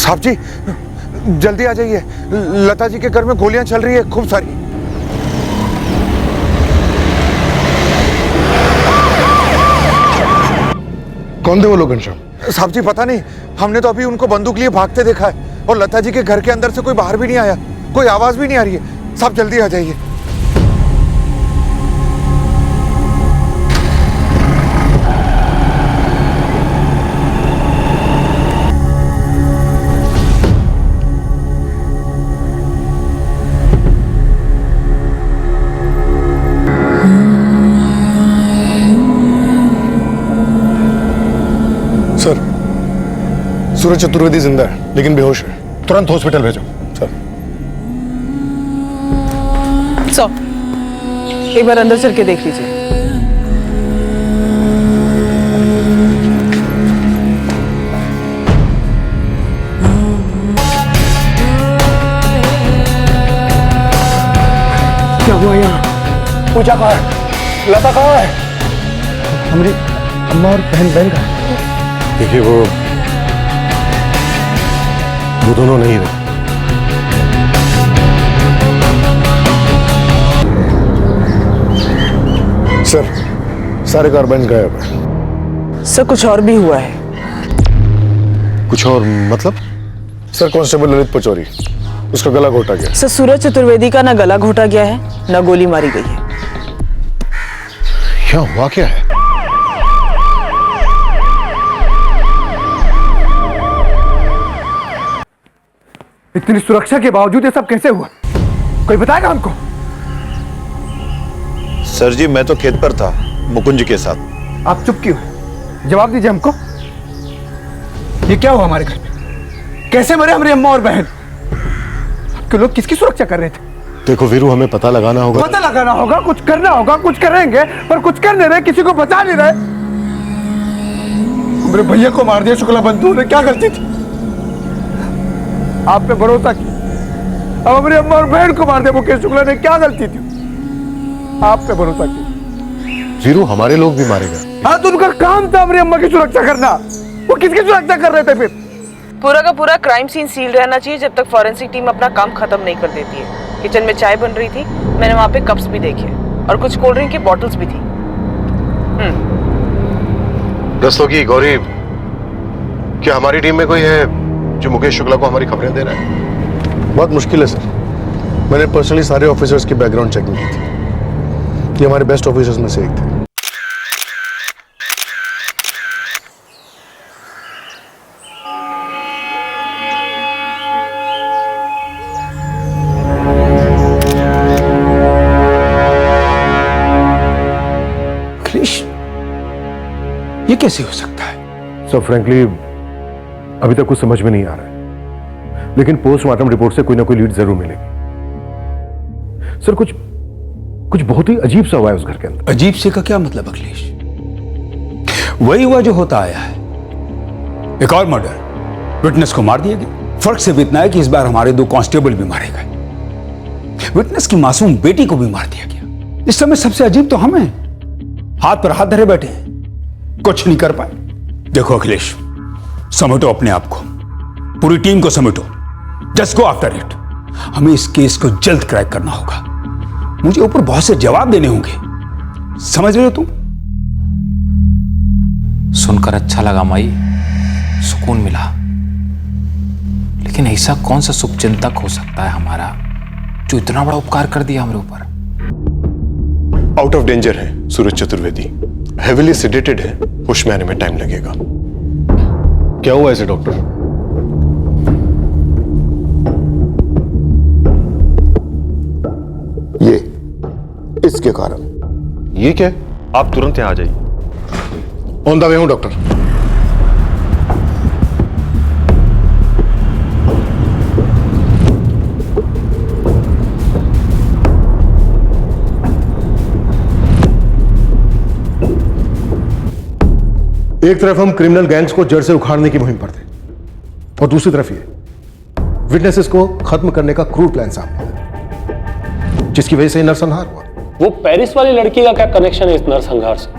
साहब जी जल्दी आ जाइए, लता जी के घर में गोलियां चल रही है खूब सारी।
कौन थे वो लोग घनश्याम?
साहब जी पता नहीं, हमने तो अभी उनको बंदूक लिए भागते देखा है और लता जी के घर के अंदर से कोई बाहर भी नहीं आया, कोई आवाज भी नहीं आ रही है। साहब जल्दी आ जाइए।
सर, सूरज चतुर्वेदी जिंदा है लेकिन बेहोश है, तुरंत हॉस्पिटल भेजो। सर
एक बार अंदर चल के देख लीजिए।
क्या हुआ यहाँ? पूजा कहाँ है? लता कहाँ है?
हमारी अम्मा और बहन का। देखिए वो दोनों नहीं रहे।
सर, सारे कार्बाइन गायब है।
सर कुछ और भी हुआ है।
कुछ और मतलब?
सर कांस्टेबल ललित पचौरी, उसका गला घोटा गया।
सर सूरज चतुर्वेदी का ना गला घोटा गया है ना गोली मारी गई है।
क्या हुआ क्या है?
इतनी सुरक्षा के बावजूद ये सब कैसे हुआ? कोई बताएगा हमको?
सर जी मैं तो खेत पर था मुकुंद जी के साथ।
आप चुप क्यों? जवाब दीजिए हमको। ये क्या हुआ हमारे घर में? कैसे मरे हमारी अम्मा और बहन? आपके लोग किसकी सुरक्षा कर रहे थे?
देखो वीरू, हमें पता लगाना होगा।
पता लगाना होगा, कुछ करना होगा, कुछ करेंगे, पर कुछ कर नहीं रहे, किसी को बचा नहीं रहे। मेरे भैया को मार दिया शुक्ला बंधु ने, क्या गलती थी? आप पे भरोसा किया, अब हमारी अम्मा और बहन को मार दिया मुकेश शुक्ला ने, क्या गलती थी? आप पे भरोसा किया।
वीरू, हमारे लोग भी मारे गए।
हाँ तो उनका काम था हमारी अम्मा की सुरक्षा करना। वो किसकी सुरक्षा कर रहे थे फिर?
पूरा का पूरा क्राइम सीन सील रहना चाहिए जब तक फॉरेंसिक टीम अपना काम खत्म नहीं कर देती है। किचन में चाय बन रही थी, मैंने वहां पे कप्स भी देखे और कुछ कोल्ड ड्रिंक की बॉटल्स भी थी।
दस्तों की गौरी, क्या हमारी टीम में कोई है जो मुकेश शुक्ला को हमारी खबरें दे रहा है?
बहुत मुश्किल है सर, मैंने पर्सनली सारे ऑफिसर्स की बैकग्राउंड चेकिंग की थी। ये हमारे बेस्ट ऑफिसर्स में से एक थे।
ये कैसे हो सकता है?
सर फ्रैंकली अभी तक कुछ समझ में नहीं आ रहा है, लेकिन पोस्टमार्टम रिपोर्ट से कोई ना कोई लीड जरूर मिलेगी। सर कुछ बहुत ही अजीब सा हुआ है उस घर के अंदर।
अजीब से का क्या मतलब अखिलेश? वही हुआ जो होता आया है। एक और मर्डर, विटनेस को मार दिया गया। फर्क सिर्फ इतना है कि इस बार हमारे 2 कांस्टेबल भी मारे गए। विटनेस की मासूम बेटी को भी मार दिया गया। इस समय सबसे अजीब तो हम हैं, हाथ पर हाथ धरे बैठे हैं, कुछ नहीं कर पाए। देखो अखिलेश, समेटो अपने आप को, पूरी टीम को समेटो। Just go after it. हमें इस केस को जल्द क्रैक करना होगा। मुझे ऊपर बहुत से जवाब देने होंगे, समझ रहे हो तुम?
सुनकर अच्छा लगा माई, सुकून मिला। लेकिन ऐसा कौन सा शुभचिंतक हो सकता है हमारा जो इतना बड़ा उपकार कर दिया हमारे ऊपर?
आउट ऑफ डेंजर है सूरज चतुर्वेदी, हेविली सेडेटेड है, होश में आने में टाइम लगेगा। क्या हुआ ऐसे डॉक्टर?
ये इसके कारण।
ये क्या है? आप तुरंत यहां आ जाइए।
ऑन द वे हूं डॉक्टर।
एक तरफ हम क्रिमिनल गैंग्स को जड़ से उखाड़ने की मुहिम पर थे और दूसरी तरफ ये विटनेसेस को खत्म करने का क्रूर प्लान सामने आया, जिसकी वजह से नरसंहार हुआ।
वो पेरिस वाली लड़की का क्या कनेक्शन है इस नरसंहार से?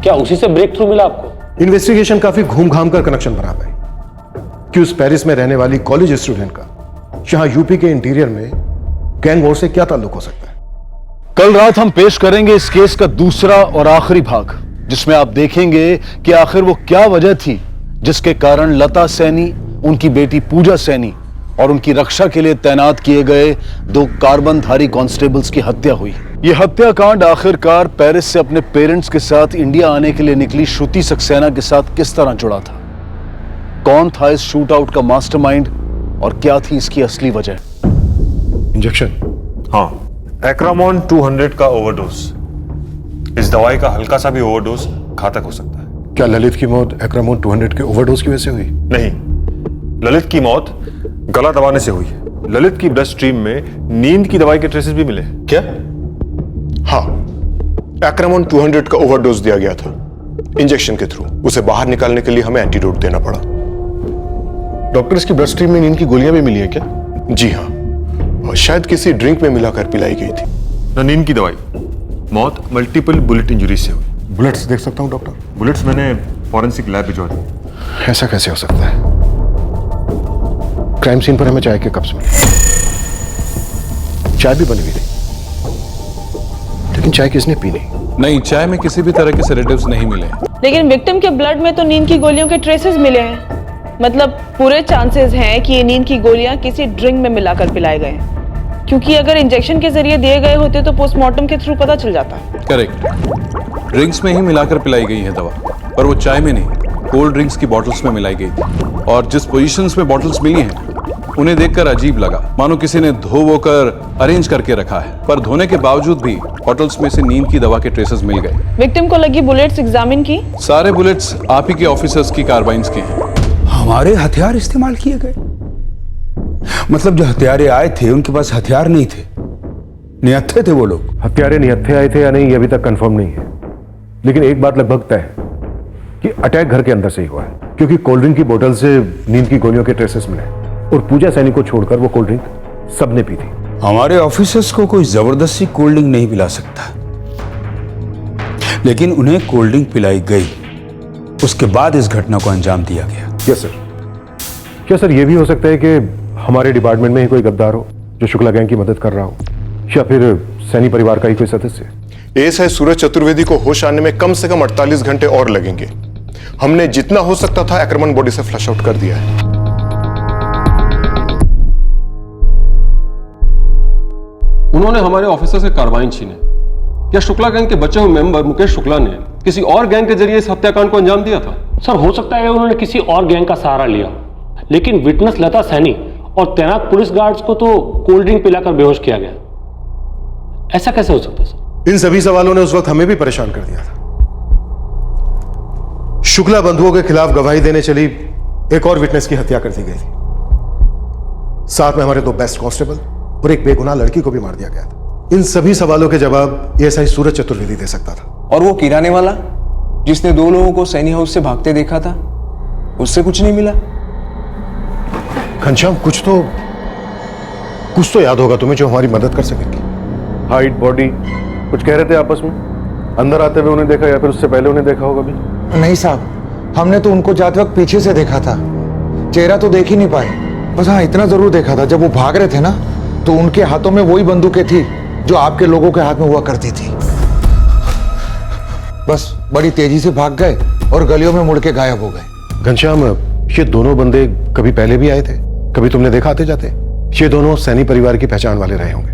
क्या उसी से ब्रेक थ्रू मिला आपको?
इन्वेस्टिगेशन काफी घूम घाम कर कनेक्शन बना पाई, कि उस पेरिस में रहने वाली कॉलेज स्टूडेंट का यहां यूपी के इंटीरियर में गैंग वॉर से क्या ताल्लुक हो सकता है?
कल रात हम पेश करेंगे इस केस का दूसरा और आखिरी भाग, जिसमें आप देखेंगे कि आखिर वो क्या वजह थी जिसके कारण लता सैनी, उनकी बेटी पूजा सैनी और उनकी रक्षा के लिए तैनात किए गए 2 कार्बनधारी कांस्टेबल्स की हत्या हुई। यह हत्याकांड आखिरकार पेरिस से अपने पेरेंट्स के साथ इंडिया आने के लिए निकली श्रुति सक्सेना के साथ किस तरह जुड़ा था? कौन था इस शूट आउट का मास्टरमाइंड और क्या थी इसकी असली वजह?
इंजेक्शन?
हाँ, एक्रामोन 200 का ओवरडोज। इस दवाई का हल्का सा भी ओवरडोज घातक हो सकता है।
क्या ललित की मौत एक्रामोन 200 के ओवरडोज की वजह से हुई?
नहीं, ललित की मौत गला दबाने से हुई। ललित की ब्लड स्ट्रीम में नींद की दवाई के ट्रेसेस भी मिले।
क्या? हाँ, एक्रामोन 200 का ओवरडोज दिया गया था इंजेक्शन के थ्रू। उसे बाहर निकालने के लिए हमें एंटीडोट देना पड़ा। डॉक्टर, इसकी ब्लड स्ट्रीम में नींद की गोलियां भी मिली है क्या? जी हाँ, और शायद किसी ड्रिंक में मिलाकर पिलाई गई थी।
न नींद की दवाई, मौत मल्टीपल बुलेट इंजरी से हुई।
बुलेट्स देख सकता हूं डॉक्टर?
बुलेट्स मैंने फॉरेंसिक लैब भिजवा दी।
ऐसा कैसे हो सकता है? क्राइम सीन पर हमें चाय के कप्स मिले, चाय भी बनी हुई थी, लेकिन चाय किसने पी
नहीं, चाय में किसी भी तरह के सेडेटिव्स नहीं मिले।
लेकिन विक्टिम के ब्लड में तो नींद की गोलियों के ट्रेसेस मिले हैं। मतलब पूरे चांसेस हैं कि ये नींद की गोलियां किसी ड्रिंक में मिलाकर पिलाए गए हैं, क्योंकि अगर इंजेक्शन के जरिए दिए गए होते तो पोस्टमार्टम के थ्रू पता चल जाता।
करेक्ट, ड्रिंक्स में ही मिलाकर पिलाई गई है दवा, पर वो चाय में नहीं, कोल्ड ड्रिंक्स की बॉटल्स में मिलाई गई थी। और जिस पोजीशंस में बॉटल्स मिली हैं उन्हें देखकर अजीब लगा, मानो किसी ने धो वो कर अरेंज करके रखा है। पर धोने के बावजूद भी बॉटल्स में से नींद की दवा के ट्रेसेस मिल गए।
विक्टिम को लगी बुलेट्स एग्जामिन की?
सारे बुलेट्स आप ही के ऑफिसर्स की कार्बाइन्स के हैं।
हमारे हथियार इस्तेमाल किए गए? मतलब जो हथियारे आए थे उनके पास हथियार नहीं थे, निहत्थे थे वो लोग।
हत्यारे निहत्थे आए थे या नहीं ये अभी तक कंफर्म नहीं है, लेकिन एक बात लगभग तय है कि अटैक घर के अंदर से ही हुआ है, क्योंकि कोल्ड ड्रिंक की बोतल से नींद की गोलियों के ट्रेसेस मिले और पूजा सैनी को छोड़कर वो कोल्ड ड्रिंक सबने पी थी।
हमारे ऑफिसर्स को कोई जबरदस्ती कोल्ड ड्रिंक नहीं पिला सकता, लेकिन उन्हें कोल्ड ड्रिंक पिलाई गई, उसके बाद इस घटना को अंजाम दिया गया।
Yes sir. क्या सर ये भी हो सकता है कि हमारे डिपार्टमेंट में ही कोई गद्दार हो जो शुक्ला गैंग की मदद कर रहा हो, या फिर सैनी परिवार का ही कोई सदस्य?
एएसआई सूरज चतुर्वेदी को होश आने में कम से कम 48 घंटे और लगेंगे। हमने जितना हो सकता था एक्रामन बॉडी से फ्लश आउट कर दिया है।
उन्होंने हमारे ऑफिसर से कार्बाइन छीने। क्या शुक्ला गैंग के बचे हुए मेंबर मुकेश शुक्ला ने किसी और गैंग के जरिए इस हत्याकांड को अंजाम दिया था?
सर, हो सकता है उन्होंने किसी और गैंग का सहारा लिया, लेकिन विटनेस लता सैनी और तैनात पुलिस गार्ड्स को तो कोल्ड ड्रिंक पिलाकर बेहोश किया गया। ऐसा कैसे हो सकता है सर?
इन सभी सवालों ने उस वक्त हमें भी परेशान कर दिया था। शुक्ला बंधुओं के खिलाफ गवाही देने चली एक और विटनेस की हत्या कर दी गई थी। साथ में हमारे 2 बेस्ट कांस्टेबल और एक बेगुनाह लड़की को भी मार दिया गया था। इन सभी सवालों के जवाब एएसआई सूरज चतुर्वेदी दे सकता था।
और वो किराने वाला जिसने 2 लोगों को सैनी हाउस से भागते देखा था, उससे कुछ नहीं मिला?
घनश्याम, कुछ तो याद होगा तुम्हें जो हमारी मदद कर सकेगी।
हाइट, बॉडी, कुछ कह रहे थे आपस में? अंदर आते हुए उन्हें देखा या फिर उससे पहले उन्हें देखा होगा भी?
नहीं साहब, हमने तो उनको जाते वक्त पीछे से देखा था, चेहरा तो देख ही नहीं पाए। बस हाँ, इतना जरूर देखा था, जब वो भाग रहे थे ना तो उनके हाथों में वही बंदूकें थी जो आपके लोगों के हाथ में हुआ करती थी। बस बड़ी तेजी से भाग गए और गलियों में मुड़ के गायब हो गए।
घनश्याम, ये दोनों बंदे कभी पहले भी आए थे? कभी तुमने देखा आते जाते? ये दोनों सैनी परिवार की पहचान वाले रहे होंगे,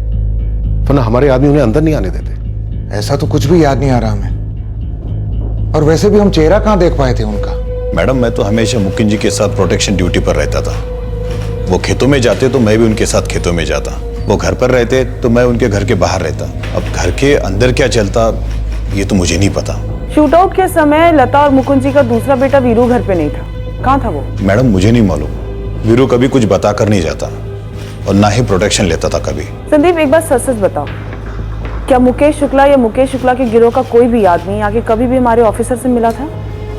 वरना हमारे आदमी उन्हें अंदर नहीं आने देते।
ऐसा तो कुछ भी याद नहीं आ रहा हमें, और वैसे भी हम चेहरा कहां देख पाए थे उनका?
मैडम, मैं तो हमेशा मुकिन जी के साथ प्रोटेक्शन ड्यूटी पर रहता था। वो खेतों में जाते तो मैं भी उनके साथ खेतों में जाता, वो घर पर रहते तो मैं उनके घर के बाहर रहता। अब घर के अंदर क्या चलता ये तो मुझे नहीं पता।
शूटआउट के समय लता और मुकुंद जी का दूसरा बेटा वीरू घर पे नहीं था, कहाँ था वो?
मैडम, मुझे नहीं मालूम। वीरू कभी कुछ बताकर नहीं जाता और ना ही प्रोटेक्शन लेता था कभी।
संदीप, एक बात सच बताओ, क्या मुकेश शुक्ला या मुकेश शुक्ला के गिरोह का कोई भी आदमी आगे कभी भी हमारे ऑफिसर से मिला था?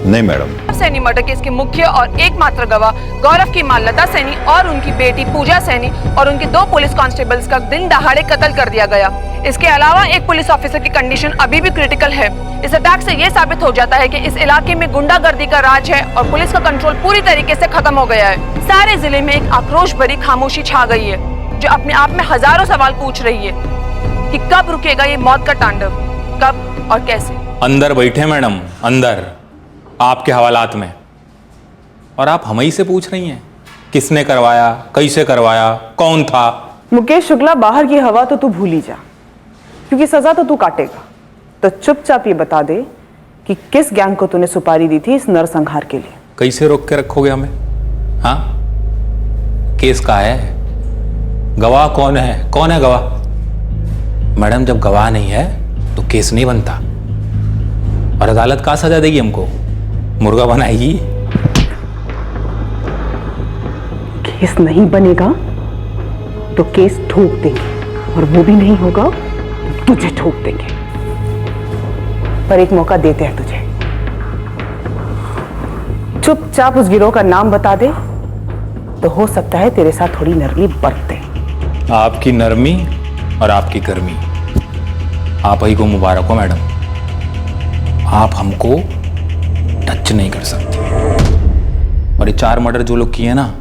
नहीं मैडम।
सैनी मर्डर केस के मुख्य और एकमात्र गवाह गौरव की मां लता सैनी और उनकी बेटी पूजा सैनी और उनके 2 पुलिस कांस्टेबल्स का दिन दहाड़े कत्ल कर दिया गया। इसके अलावा एक पुलिस ऑफिसर की कंडीशन अभी भी क्रिटिकल है। इस अटैक से ये साबित हो जाता है कि इस इलाके में गुंडागर्दी का राज है और पुलिस का कंट्रोल पूरी तरीके से खत्म हो गया है। सारे जिले में एक आक्रोश भरी खामोशी छा गई है, जो अपने आप में हजारों सवाल पूछ रही है कि कब रुकेगा ये मौत का तांडव, कब और कैसे।
अंदर बैठे मैडम, अंदर आपके हवालात में, और आप हम ही से पूछ रही हैं किसने करवाया, कैसे करवाया, कौन था।
मुकेश शुक्ला, बाहर की हवा तो तू भूल ही जा, क्योंकि सजा तो तू काटेगा। तो चुपचाप ये बता दे कि किस गैंग को तूने सुपारी दी थी इस नरसंहार के लिए।
कैसे रोक के रखोगे हमें? हाँ, केस का है, गवाह कौन है? कौन है गवाह? मैडम, जब गवाह नहीं है तो केस नहीं बनता, और अदालत का सजा देगी हमको, मुर्गा बनाएगी।
केस नहीं बनेगा तो केस ठोक देंगे, और वो भी नहीं होगा तो तुझे ठोक देंगे। पर एक मौका देते हैं तुझे, चुपचाप उस गिरोह का नाम बता दे, तो हो सकता है तेरे साथ थोड़ी नरमी बरते।
आपकी नरमी और आपकी गर्मी आप ही को मुबारक हो मैडम। आप हमको टच नहीं कर सकती, और ये 4 मर्डर जो लोग किए ना,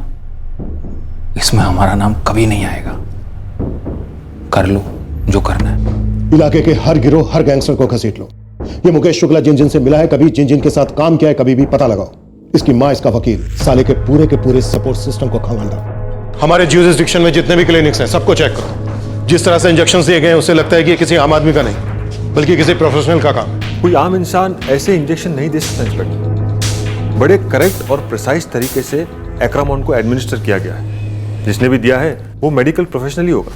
इसमें हमारा नाम कभी नहीं आएगा। कर लो जो करना है।
इलाके के हर गिरोह, हर गैंगस्टर को घसीट लो। ये मुकेश शुक्ला जिन जिन से मिला है, कभी जिन जिन के साथ काम किया है, कभी भी पता लगाओ। इसकी मां, इसका वकील, साले के पूरे सपोर्ट सिस्टम को खंगाल। हमारे ज्यूरिसडिक्शन में जितने भी क्लिनिक्स हैं, सबको चेक करो। जिस तरह से इंजेक्शन दिए गए हैं, उससे लगता है कि ये किसी आम आदमी का नहीं, बल्कि किसी प्रोफेशनल का काम।
कोई आम इंसान ऐसे इंजेक्शन नहीं दे सकता इंस्पेक्टर। बड़े करेक्ट और प्रिसाइज तरीके से एक्रामोन को एडमिनिस्टर किया गया है। जिसने भी दिया है वो मेडिकल प्रोफेशनल ही होगा,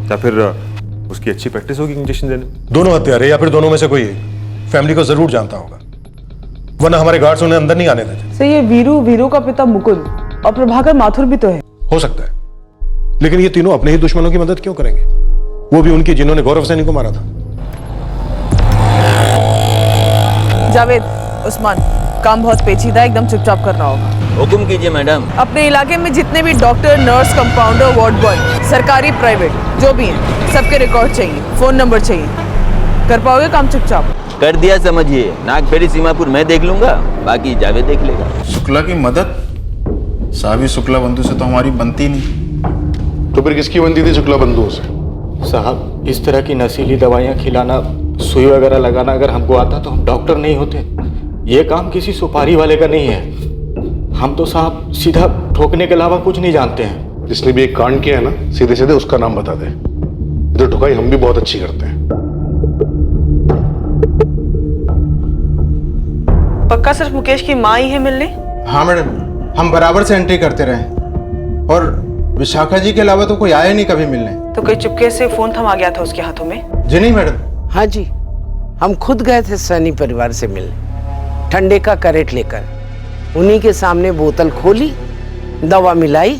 या फिर उसकी अच्छी प्रैक्टिस होगी इंजेक्शन देने।
दोनों हत्यारे या फिर दोनों में से कोई एक फैमिली को जरूर जानता होगा, वरना हमारे गार्ड्स उन्हें अंदर नहीं आने देते।
सर, ये वीरू का पिता मुकुंद और प्रभाकर माथुर भी तो है।
हो सकता है, लेकिन ये तीनों अपने ही दुश्मनों की मदद क्यों करेंगे? वो भी उनकी जिन्होंने गौरव सैनी को मारा था।
जावेद, उस्मान, काम बहुत पेचीदा, एकदम चुपचाप करना होगा।
हुक्म कीजिए मैडम।
अपने इलाके में जितने भी doctor, nurse, compounder, ward boy, सरकारी, प्राइवेट, जो भी हैं, सबके रिकॉर्ड चाहिए, फोन नंबर चाहिए। कर पाओगे काम चुपचाप?
कर दिया समझिए। नागफेड़ी सीमापुर मैं देख लूंगा, बाकी जावेद देख लेगा।
शुक्ला की मदद? साहब, शुक्ला बंधु से तो हमारी बनती नहीं।
तो फिर किसकी बनती थी शुक्ला बंधुओं से?
साहब, इस तरह की नशीली दवाइयाँ खिलाना, सुई वगैरह लगाना अगर हमको आता तो हम डॉक्टर नहीं होते। ये काम किसी सुपारी वाले का नहीं है। हम तो साहब सीधा ठोकने के अलावा कुछ नहीं जानते हैं।
जिसने भी एक कांड किया है ना, सीधे सीधे उसका नाम बता दे। तो ठुकाई हम भी बहुत अच्छी करते हैं।
पक्का सिर्फ मुकेश की माँ ही है मिलने?
हाँ मैडम, हम बराबर से एंट्री करते रहे, और विशाखा जी के अलावा तो कोई आया नहीं कभी मिलने।
तो कोई चुपके से फोन थमा गया था उसके हाथों में?
जी नहीं मैडम।
हाँ जी, हम खुद गए थे सैनी परिवार से मिलने, ठंडे का कैरेट लेकर। उन्हीं के सामने बोतल खोली, दवा मिलाई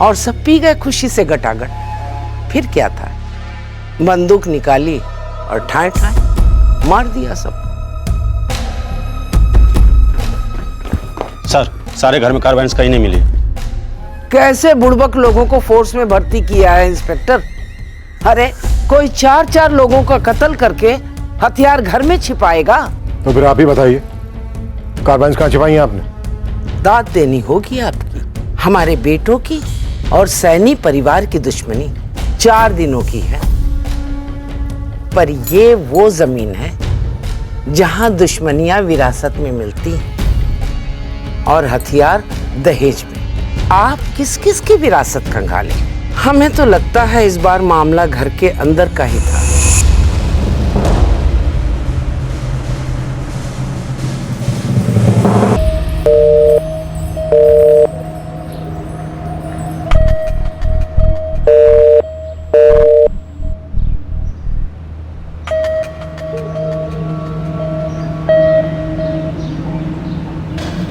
और सब पी गए खुशी से गटागट। फिर क्या था, बंदूक निकाली और ठाए ठाए मार दिया सब।
सर, सारे घर में कार्बाइन्स कहीं नहीं मिली।
कैसे बुड़बक लोगों को फोर्स में भर्ती किया है इंस्पेक्टर? अरे कोई 4-4 लोगों का कत्ल करके हथियार घर में छिपाएगा?
तो फिर आप ही बताइए, कार्बाइन्स कहाँ छिपाई हैं आपने?
दाद देनी होगी आपकी। हमारे बेटों की और सैनी परिवार की दुश्मनी 4 दिनों की है, पर ये वो जमीन है जहां दुश्मनियां विरासत में मिलती हैं और हथियार दहेज में। आप किस किस की विरासत खंगाले? हमें तो लगता है इस बार मामला घर के अंदर का ही था।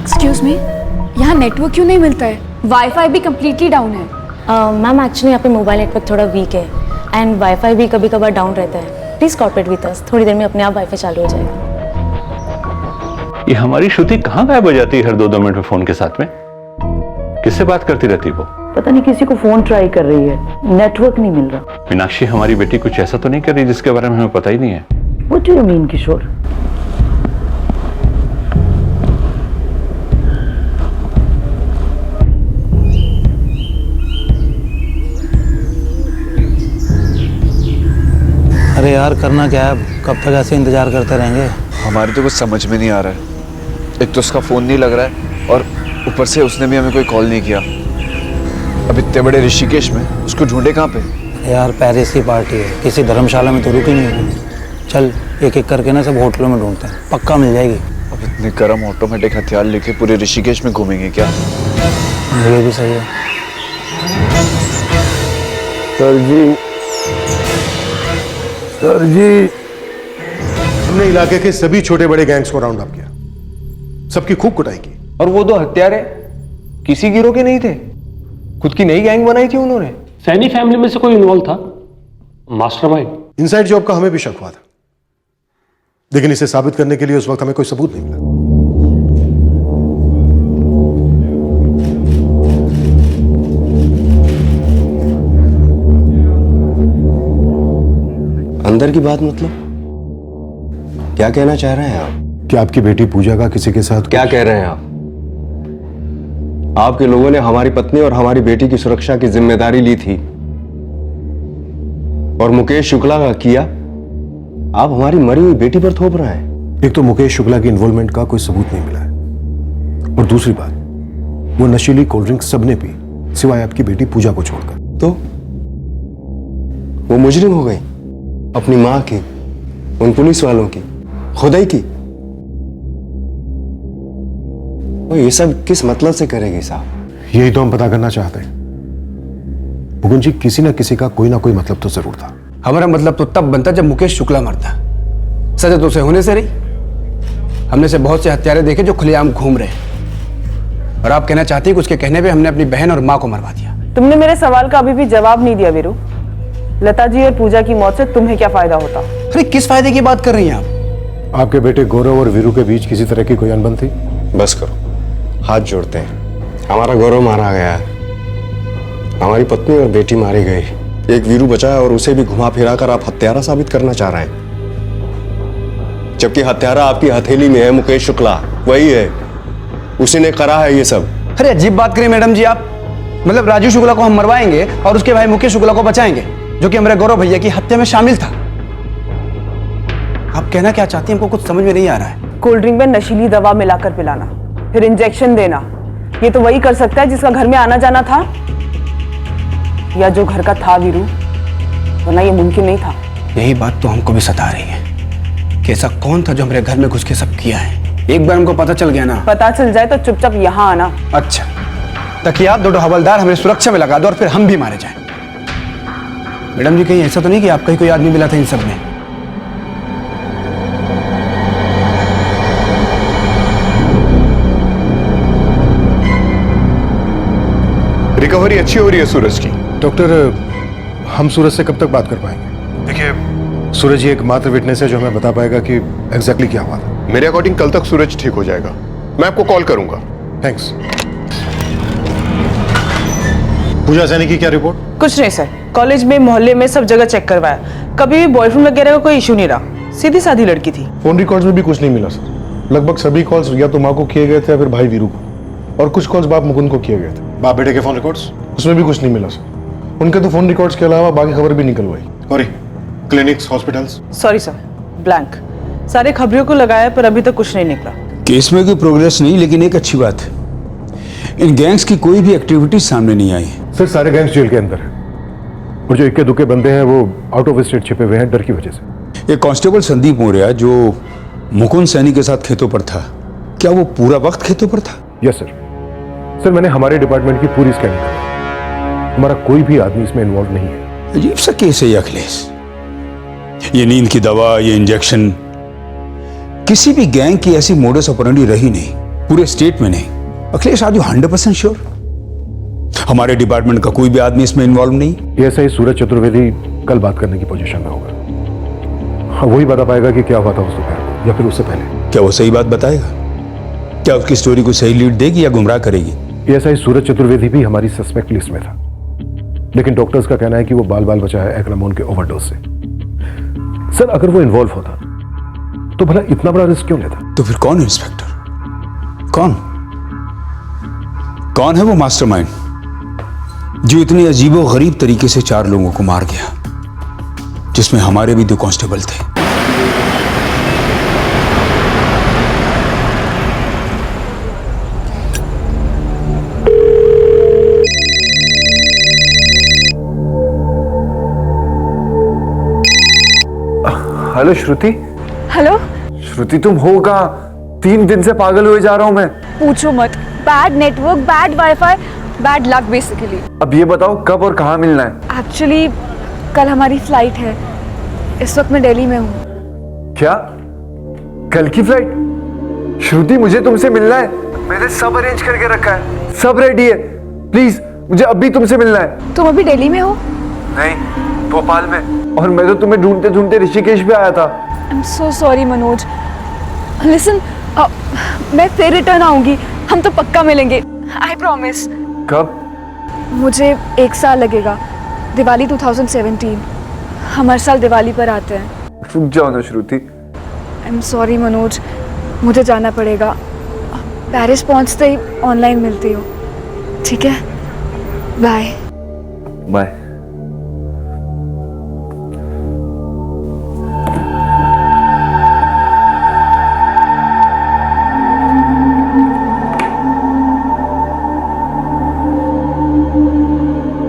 एक्सक्यूज मी, यहाँ नेटवर्क क्यों नहीं मिलता है? वाईफाई भी कम्प्लीटली डाउन है।
मैम, एक्चुअली यहाँ पे मोबाइल नेटवर्क थोड़ा वीक है, एंड वाईफाई भी कभी कभार डाउन रहता है। प्लीज़ कॉर्पोरेट विद अस, थोड़ी देर में अपने आप वाईफाई चालू हो जाएगा।
ये हमारी श्रुति कहाँ गायब हो जाती है हर 2-2 मिनट में फोन के साथ में? किससे बात करती रहती है वो?
पता नहीं किसी को फोन ट्राई कर रही है, नेटवर्क नहीं मिल रहा।
मीनाक्षी हमारी बेटी कुछ ऐसा तो नहीं कर रही जिसके बारे में हमें पता ही नहीं है?
What do you mean, किशोर?
अरे यार करना क्या है, कब तक ऐसे इंतजार करते रहेंगे?
हमारे तो कुछ समझ में नहीं आ रहा है। एक तो उसका फोन नहीं लग रहा है और ऊपर से उसने भी हमें कोई कॉल नहीं किया। अब इतने बड़े ऋषिकेश में उसको ढूंढे कहाँ पे?
यार पेरिस की पार्टी है, किसी धर्मशाला में तो रुकी नहीं होगी। चल एक एक करके ना सब होटलों में ढूंढते हैं, पक्का मिल जाएगी।
अब इतने गर्म ऑटोमेटिक हथियार लेके पूरे ऋषिकेश में घूमेंगे क्या?
ये भी सही है।
सर जी, सर जी, हमने इलाके के सभी छोटे बड़े गैंग्स को राउंड अप किया, सबकी खूब कुटाई की।
और वो दो हत्यारे किसी गिरोह के नहीं थे, खुद की नई गैंग बनाई थी उन्होंने।
सैनी फैमिली में से कोई इन्वॉल्व था? मास्टरमाइंड?
इनसाइड जॉब का हमें भी शक हुआ था, लेकिन इसे साबित करने के लिए उस वक्त हमें कोई सबूत नहीं मिला।
अंदर की बात मतलब क्या कहना चाह रहे हैं आप?
कि आपकी बेटी पूजा का किसी के साथ
क्या कह रहे हैं आप? आपके लोगों ने हमारी पत्नी और हमारी बेटी की सुरक्षा की जिम्मेदारी ली थी और मुकेश शुक्ला का किया आप हमारी मरी हुई बेटी पर थोप रहे हैं।
एक तो मुकेश शुक्ला की इन्वॉल्वमेंट का कोई सबूत नहीं मिला है, और दूसरी बात, वो नशीली कोल्ड ड्रिंक सबने पी सिवाय आपकी बेटी पूजा को छोड़कर।
तो वो मुजरिम हो गई, अपनी मां की, उन पुलिस वालों की, खुदाई की। वो ये सब किस मतलब से करेगी साहब?
यही तो हम पता करना चाहते हैं मुकुंद जी। किसी ना किसी का कोई ना कोई मतलब तो जरूर था।
हमारा मतलब तो तब बनता जब मुकेश शुक्ला मरता, सजा तो उसे होने से रही। हमने से बहुत से हत्यारे देखे जो खुलेआम घूम रहे हैं, और आप कहना चाहती हैं कि उसके कहने पे हमने अपनी बहन और मां को मरवा दिया।
तुमने मेरे सवाल का अभी भी जवाब नहीं दिया वीरू। लता जी और पूजा की मौत से तुम्हें क्या फायदा होता?
अरे किस फायदे की बात कर रही हैं आप?
आपके बेटे गौरव और वीरू के बीच किसी तरह की कोई अनबन थी?
बस करो, हाथ जोड़ते हैं। हमारा गौरव मारा गया है, हमारी पत्नी और बेटी मारी गई, एक वीरू बचा है और उसे भी घुमा फिरा कर आप हत्यारा साबित करना चाह रहे हैं, जबकि हत्यारा आपकी हथेली में है। मुकेश शुक्ला वही है, उसी ने करा है ये सब।
अरे अजीब बात करें मैडम जी आप। मतलब राजू शुक्ला को हम मरवाएंगे और उसके भाई मुकेश शुक्ला को बचाएंगे, जो कि हमारे गौरव भैया की हत्या में शामिल था। आप कहना क्या चाहती हैं, हमको कुछ समझ में नहीं आ रहा है।
कोल्ड ड्रिंक में नशीली दवा मिलाकर पिलाना, फिर इंजेक्शन देना, ये तो वही कर सकता है जिसका घर में आना जाना था, या जो घर का था वीरू, वरना ये मुमकिन नहीं था।
यही बात तो हमको भी सता रही है कि ऐसा कौन था जो हमारे घर में घुस के सब किया है। एक बार हमको पता चल गया ना,
पता चल जाए तो चुपचाप यहाँ आना।
अच्छा, तकिया दो हवलदार हमें सुरक्षा में लगा दो और फिर हम भी मारे जाएं। मैडम जी कहीं ऐसा तो नहीं कि आपका ही कोई आदमी मिला था इन सब में?
रिकवरी अच्छी हो रही है सूरज की।
डॉक्टर, हम सूरज से कब तक बात कर पाएंगे? देखिए, सूरज ही एकमात्र विटनेस है जो हमें बता पाएगा कि एग्जैक्टली क्या हुआ था।
मेरे अकॉर्डिंग कल तक सूरज ठीक हो जाएगा, मैं आपको कॉल करूंगा।
थैंक्स। पूजा सैनी की क्या रिपोर्ट?
कुछ नहीं सर, कॉलेज में, मोहल्ले में, सब जगह चेक करवाया, कभी भी बॉयफ्रेंड वगैरह का कोई इशू नहीं रहा, सीधी साधी लड़की थी।
फोन रिकॉर्ड्स में भी कुछ नहीं मिला सर। लगभग सभी कॉल्स या तो माँ को किए गए थे या फिर भाई वीरू को, और कुछ कॉल्स बाप मुकुंद को किए गए थे।
बाप बेटे के फोन रिकॉर्ड्स?
उसमें भी कुछ नहीं मिला सर। उनके तो फोन रिकॉर्ड्स के अलावा बाकी खबर भी निकल गई।
और clinics, hospitals?
Sorry sir, blank. सारे खबरों को लगाया पर अभी तक कुछ नहीं निकला।
केस में कोई प्रोग्रेस नहीं, लेकिन एक अच्छी बात है, इन गैंग्स की कोई भी एक्टिविटी सामने नहीं आई।
सर, सारे गैंग्स जेल के अंदर हैं, और जो इक्के दुक्के बंदे हैं वो आउट ऑफ स्टेट छिपे हुए हैं डर की वजह से।
एक कांस्टेबल संदीप मौर्य जो मुकुंद सैनी के साथ खेतों पर था, क्या वो पूरा वक्त खेतों पर था?
Yes sir. सर, मैंने हमारे डिपार्टमेंट की पूरी स्कैनिंग की, हमारा कोई भी आदमी इसमें इन्वॉल्व नहीं है।
अजीब सा केस है ये अखिलेश। ये नींद की दवा, ये इंजेक्शन, किसी भी गैंग की ऐसी मोडस ऑपरेंडी रही नहीं, पूरे स्टेट में नहीं। अखिलेश, आर यू 100% श्योर हमारे डिपार्टमेंट का कोई भी आदमी इसमें इन्वॉल्व नहीं?
ऐसा ही सूरज चतुर्वेदी कल बात करने की पोजीशन में होगा। हाँ, वही बता पाएगा कि क्या हुआ था उस दोपहर को या फिर उससे पहले।
क्या वो सही बात बताएगा? क्या उसकी स्टोरी को सही लीड देगी या गुमराह करेगी?
एएसआई सूरज चतुर्वेदी भी हमारी सस्पेक्ट लिस्ट में था, लेकिन डॉक्टर्स का कहना है कि वो बाल बाल बचा है एक्रामोन के ओवरडोज से। सर, अगर वो इन्वॉल्व होता तो भला इतना बड़ा रिस्क क्यों लेता?
तो फिर कौन है इंस्पेक्टर? कौन है वो मास्टरमाइंड जो इतने अजीबो गरीब तरीके से 4 लोगों को मार गया, जिसमें हमारे भी 2 कांस्टेबल थे?
हेलो श्रुति।
हेलो
श्रुति, तुम हो कहाँ? 3 दिन से पागल हुए जा रहा हूँ मैं।
पूछो मत, bad network, bad wifi, bad luck basically.
अब ये बताओ कब और कहाँ मिलना है?
एक्चुअली कल हमारी फ्लाइट है, इस वक्त मैं दिल्ली में हूँ।
क्या? कल की फ्लाइट? श्रुति, मुझे तुमसे मिलना है। मैंने सब अरेंज करके रखा है, सब रेडी है। प्लीज मुझे अभी तुमसे मिलना है।
तुम अभी दिल्ली में हो?
नहीं, भोपाल में। और मैं तो तुम्हें ढूंढते ढूंढते ऋषिकेश भी आया था।
I am so sorry Manoj. Listen, मैं फिर रिटर्न आऊंगी, हम तो पक्का मिलेंगे, आई प्रॉमिस।
कब?
मुझे 1 साल लगेगा, दिवाली 2017। हम हर साल दिवाली पर आते हैं।
रुक जाओ ना श्रुति।
आई एम सॉरी मनोज, मुझे जाना पड़ेगा। पेरिस पहुंचते ही ऑनलाइन मिलती हो, ठीक है? Bye
bye.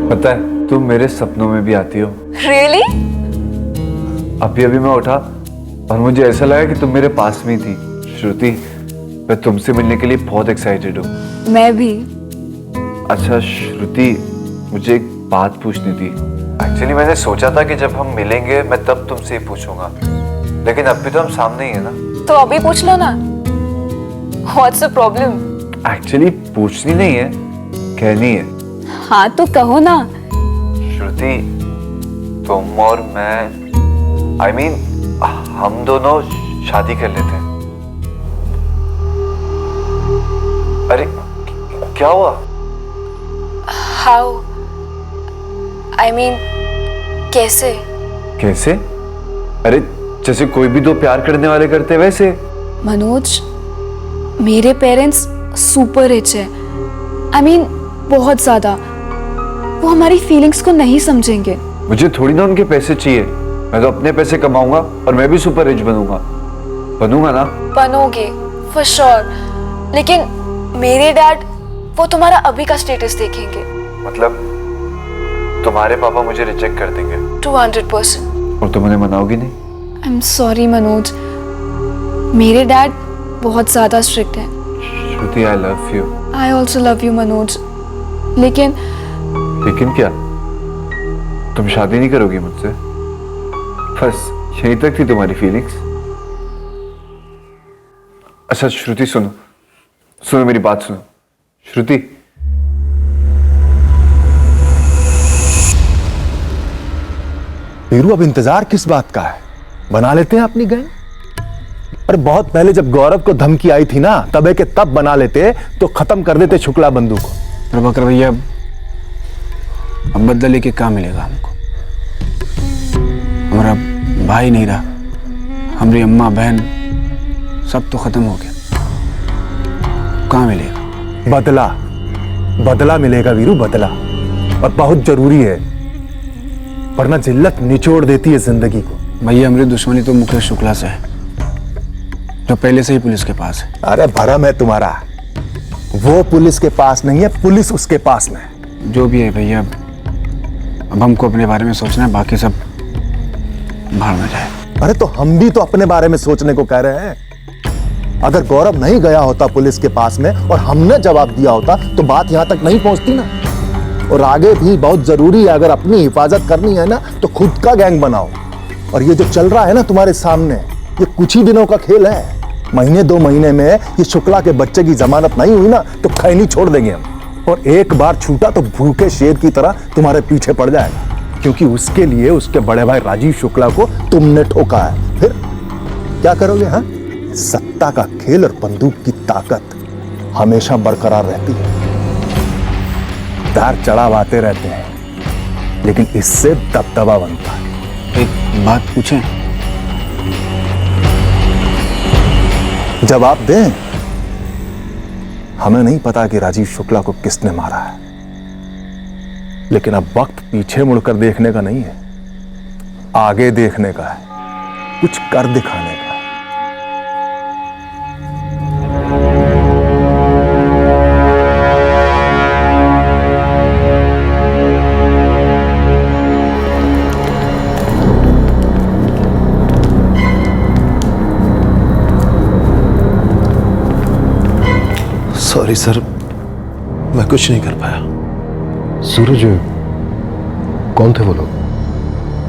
पता है, तुम मेरे सपनों में भी आती हो।
Really?
अभी मैं उठा और मुझे ऐसा लगा कि तुम मेरे पास में थी। श्रुति, मैं तुमसे मिलने के लिए बहुत एक्साइटेड हूँ।
मैं भी।
अच्छा श्रुति, मुझे एक बात पूछनी थी। एक्चुअली मैंने सोचा था कि जब हम मिलेंगे मैं तब तुमसे ही पूछूंगा, लेकिन अभी तो हम सामने ही है ना।
तो अभी पूछ लो ना। What's the problem?
एक्चुअली पूछनी नहीं है, कहनी है।
हाँ तो कहो ना।
श्रुति, तुम और मैं, I mean, हम दोनों शादी कर लेते हैं। अरे क्या हुआ?
How? I mean, कैसे?
कैसे? अरे जैसे कोई भी 2 प्यार करने वाले करते वैसे।
मनोज, मेरे पेरेंट्स सुपर रिच है। I mean, बहुत ज्यादा। वो हमारी फीलिंग्स को नहीं समझेंगे।
मुझे थोड़ी ना उनके पैसे चाहिए, मैं तो अपने पैसे कमाऊंगा और मैं भी सुपर रिच बनूंगा ना।
बनोगे फॉर श्योर, लेकिन मेरे डैड वो तुम्हारा अभी का स्टेटस देखेंगे।
मतलब तुम्हारे पापा मुझे रिजेक्ट कर देंगे?
200%।
और तुम उन्हें मनाओगी नहीं?
आई एम सॉरी मनोज, मेरे डैड बहुत ज्यादा स्ट्रिक्ट है।
Shruti, I love you.
I also love you Manoj, लेकिन
क्या? तुम शादी नहीं करोगी मुझसे? बस यहीं तक थी तुम्हारी फीलिंग्स? अच्छा श्रुति, सुनो मेरी बात सुनो। श्रुति,
वीरू, अब इंतजार किस बात का है? बना लेते हैं अपनी गैंग। अरे बहुत पहले जब गौरव को धमकी आई थी ना, तबे के तब बना लेते तो खत्म कर देते शुक्ला बंधु को।
प्रभाकर भैया, अब बदले के क्या मिलेगा हमको? हमारा भाई नहीं रहा, हमारी अम्मा बहन सब तो खत्म हो गया। कहाँ मिलेगा?
बदला मिलेगा वीरू, बदला। और बहुत जरूरी है, वरना जिल्लत निचोड़ देती है जिंदगी को।
भैया, हमारी दुश्मनी तो मुकेश शुक्ला से है, जो पहले से ही पुलिस के पास है।
अरे भरम है तुम्हारा, वो पुलिस के पास नहीं है, पुलिस उसके पास में है।
जो भी है भैया, अब हमको अपने बारे में सोचना है, बाकी सब भाड़ में जाए।
अरे तो हम भी तो अपने बारे में सोचने को कह रहे हैं। अगर गौरव नहीं गया होता पुलिस के पास में और हमने जवाब दिया होता तो बात यहां तक नहीं पहुंचती ना। और आगे भी बहुत जरूरी है, अगर अपनी हिफाजत करनी है ना तो खुद का गैंग बनाओ। और ये जो चल रहा है ना तुम्हारे सामने, ये कुछ ही दिनों का खेल है। महीने 2 महीने में ये शुक्ला के बच्चे की जमानत नहीं हुई ना तो खैनी छोड़ देंगे हम। और एक बार छूटा तो भूखे शेर की तरह तुम्हारे पीछे पड़ जाएगा, क्योंकि उसके लिए उसके बड़े भाई राजीव शुक्ला को तुमने ठोका है। फिर क्या करोगे? हाँ, सत्ता का खेल और बंदूक की ताकत, हमेशा बरकरार रहती है। उतार चढ़ाव आते रहते हैं, लेकिन इससे दबदबा बनता है।
एक बात पूछें?
जवाब दें। हमें नहीं पता कि राजीव शुक्ला को किसने मारा है, लेकिन अब वक्त पीछे मुड़कर देखने का नहीं है, आगे देखने का है, कुछ कर दिखाने का।
सॉरी सर, मैं कुछ नहीं कर पाया।
सूरज, कौन थे वो लोग?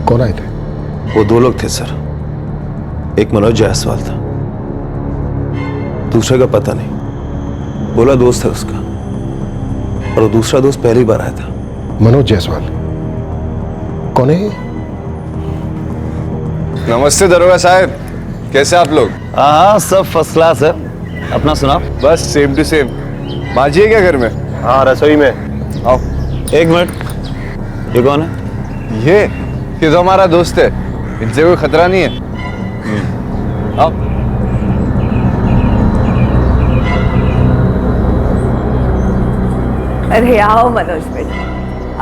कौन आए थे?
वो दो लोग थे सर। एक मनोज जायसवाल था, दूसरे का पता नहीं, बोला दोस्त है उसका, और वो दूसरा दोस्त पहली बार आया था।
मनोज जायसवाल कौन है?
नमस्ते दरोगा साहब, कैसे आप लोग?
हाँ, सब फर्स्ट क्लास है। अपना सुनाओ।
बस सेम टू सेम। माजी है क्या घर में?
हाँ, रसोई में।
आओ।
एक मिनट, ये कौन है?
ये तो हमारा दोस्त है, इनसे कोई खतरा नहीं है। आओ।
अरे आओ मनोज भाई,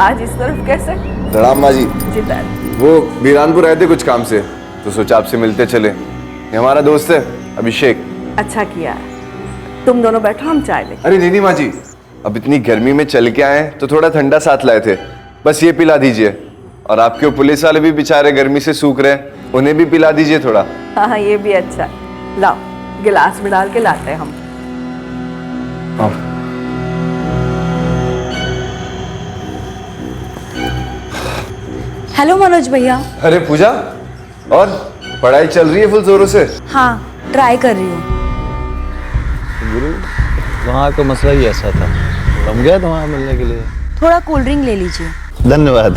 आज इस तरफ कैसे?
प्रणाम माजी।
जितना
वो बीरानपुर आए थे कुछ काम से, तो सोचा आपसे मिलते चले। ये हमारा दोस्त है अभिषेक।
अच्छा किया, तुम दोनों बैठो, हम चाय लेंगे।
अरे नहीं माजी, अब इतनी गर्मी में चल के आए तो थोड़ा ठंडा साथ लाए थे, बस ये पिला दीजिए। और आपके पुलिस वाले भी बेचारे गर्मी से सूख रहे हैं, उन्हें भी पिला दीजिए थोड़ा।
हाँ, ये भी अच्छा। लाओ, गिलास में डाल के लाते हैं हम।
हेलो मनोज भैया।
अरे पूजा, और पढ़ाई चल रही है फुल जोरों से?
हाँ, ट्राई कर रही हूँ।
गुरु, वहाँ का मसला ही ऐसा था, हम गए तो वहाँ मिलने के लिए।
थोड़ा कोल्ड ड्रिंक ले लीजिए।
धन्यवाद।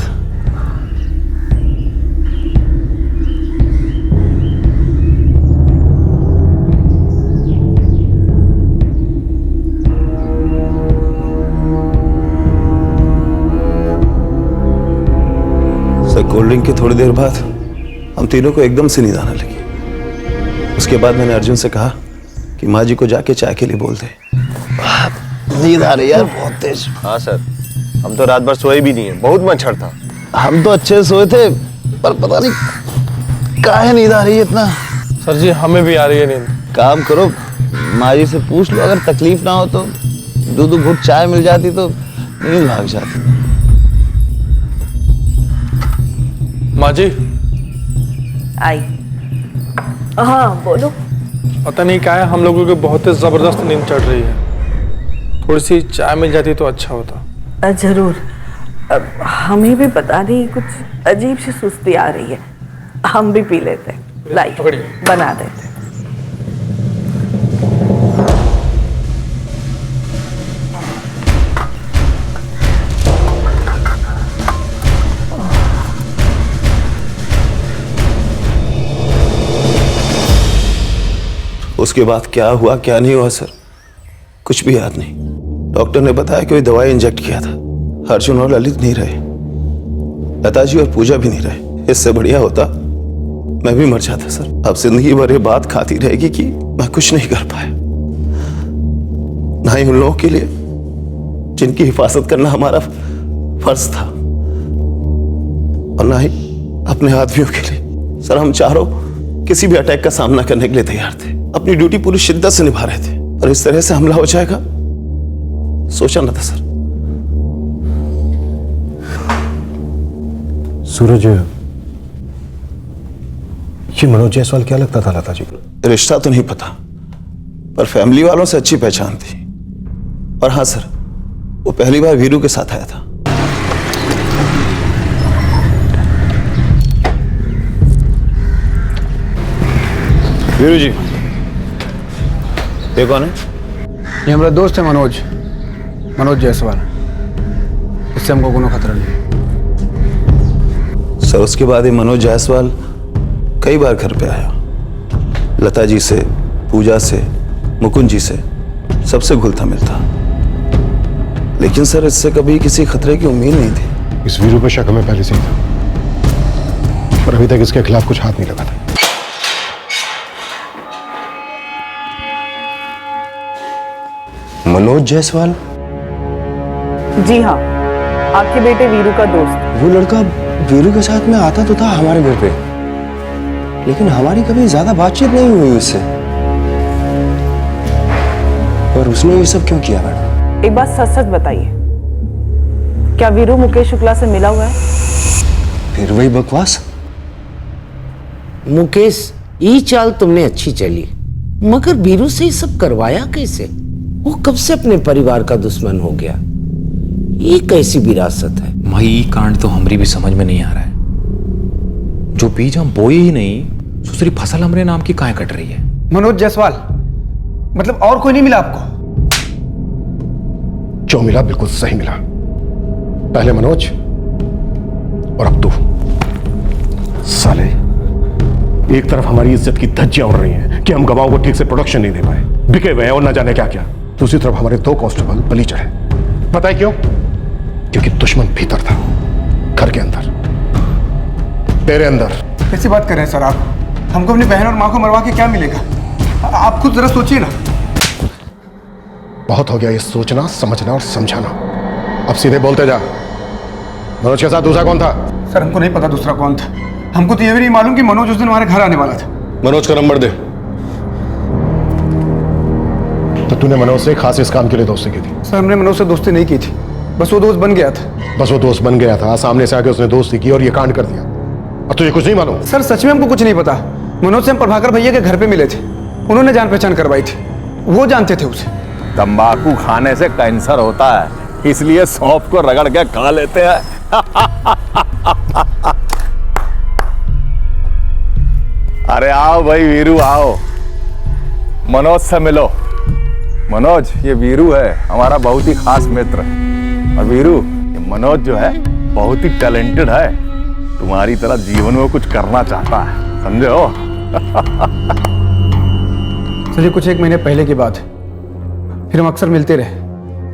सर, कोल्ड ड्रिंक के थोड़ी देर बाद हम तीनों को एकदम से नींद आने लगी। उसके बाद मैंने अर्जुन से कहा कि माँ जी को जाके चाय के लिए बोल दे। नींद आ रही यार बहुत तेज।
हाँ सर, हम तो रात भर सोए भी नहीं है, बहुत मच्छर था।
हम तो अच्छे सोए थे, पर पता नहीं काहे नींद आ रही है इतना।
सर जी, हमें भी आ रही है नींद।
काम करो, माँ जी से पूछ लो, अगर तकलीफ ना हो तो दो घूंट चाय मिल जाती तो नींद भाग जाती।
माँ जी
आई। हाँ बोलो।
पता नहीं क्या है, हम लोगों को बहुत ही जबरदस्त नींद चढ़ रही है। थोड़ी सी चाय मिल जाती तो अच्छा होता।
जरूर। हमें भी पता नहीं, कुछ अजीब सी सुस्ती आ रही है, हम भी पी लेते। लाई, बना देते।
उसके बाद क्या हुआ क्या नहीं हुआ सर, कुछ भी याद नहीं। डॉक्टर ने बताया कि कोई दवाई इंजेक्ट किया था। अर्जुन और ललित नहीं रहे, लता जी और पूजा भी नहीं रहे। इससे बढ़िया होता मैं भी मर जाता सर। अब जिंदगी भर ये बात खाती रहेगी कि मैं कुछ नहीं कर पाया, ना ही उन लोगों के लिए जिनकी हिफाजत करना हमारा फर्ज था, और ना ही अपने आदमियों के लिए। सर, हम चारों किसी भी अटैक का सामना करने के लिए तैयार थे, अपनी ड्यूटी पूरी शिद्दत से निभा रहे थे, और इस तरह से हमला हो जाएगा सोचा न था सर।
सूरज, ये मनोज जायसवाल क्या लगता था लता जी को?
रिश्ता तो नहीं पता, पर फैमिली वालों से अच्छी पहचान थी। और हाँ सर, वो पहली बार वीरू के साथ आया था।
वीरू जी, ये कौन है? ये हमारा दोस्त है मनोज जायसवाल। इससे हमको कोनो खतरा नहीं है।
सर, उसके बाद ये मनोज जायसवाल कई बार घर पे आया, लता जी से, पूजा से, मुकुंद जी से सबसे घुलता मिलता, लेकिन सर इससे कभी किसी खतरे की उम्मीद नहीं थी।
इस वीरू पे शक हमें पहले से ही था, पर अभी तक इसके खिलाफ कुछ हाथ नहीं लगा था।
मनोज जायसवाल?
जी हाँ, आपके बेटे वीरू का दोस्त।
वो लड़का वीरू के साथ में आता तो था हमारे घर पे, लेकिन हमारी कभी ज्यादा बातचीत नहीं हुई उससे। पर उसने ये सब क्यों किया मैडम?
एक बात सच सच बताइए, क्या वीरू मुकेश शुक्ला से मिला हुआ है?
फिर वही बकवास।
मुकेश, ये चाल तुमने अच्छी चली, मगर वीरू से ये सब करवाया कैसे? वो कब से अपने परिवार का दुश्मन हो गया? ये कैसी विरासत है?
भाई ये कांड तो हमारी भी समझ में नहीं आ रहा है। जो बीज हम बोए ही नहीं, दूसरी फसल हमारे नाम की काहे कट रही है?
मनोज जायसवाल, मतलब और कोई नहीं मिला आपको?
जो मिला बिल्कुल सही मिला। पहले मनोज और अब तू। साले, एक तरफ हमारी इज्जत की धज्जियां उड़ रही हैं कि हम गवाहों को ठीक से प्रोडक्शन नहीं दे पाए, बिके हुए हैं और न जाने क्या क्या। दूसरी तरफ हमारे 2 कांस्टेबल बलि चढ़े। पता है क्यों? क्योंकि दुश्मन भीतर था, घर के अंदर, तेरे अंदर।
कैसी बात कर रहे हैं सर आप? हमको अपनी बहन और माँ को मरवा के क्या मिलेगा? आप खुद जरा सोचिए ना।
बहुत हो गया ये सोचना, समझना और समझाना। अब सीधे बोलते जा। मनोज के साथ दूसरा कौन था?
सर हमको नहीं पता दूसरा कौन था। हमको तो ये भी नहीं मालूम कि मनोज उस दिन हमारे घर आने वाला था।
मनोज का नंबर दे। तो तूने मनोज से खास इस काम के लिए दोस्ती की थी?
सर हमने मनोज से दोस्ती नहीं की थी, बस वो दोस्त बन गया था।
बस वो दोस्त बन गया था, सामने से आके उसने दोस्ती की और ये कांड कर दिया। और तुझे कुछ नहीं मालूम?
सर सच में हमको कुछ नहीं पता। मनोज से हम प्रभाकर भैया के घर पे मिले थे, उन्होंने जान पहचान करवाई थी, वो जानते थे उसे।
तंबाकू खाने से कैंसर होता है, इसलिए सौंफ को रगड़ के खा लेते हैं। अरे आओ भाई वीरू आओ, मनोज से मिलो। मनोज, ये वीरू है हमारा बहुत ही खास मित्र, और वीरू ये मनोज जो है बहुत ही टैलेंटेड है, तुम्हारी तरह जीवन में कुछ करना चाहता है, समझे हो?
सर ये कुछ 1 महीने पहले की बात है, फिर हम अक्सर मिलते रहे,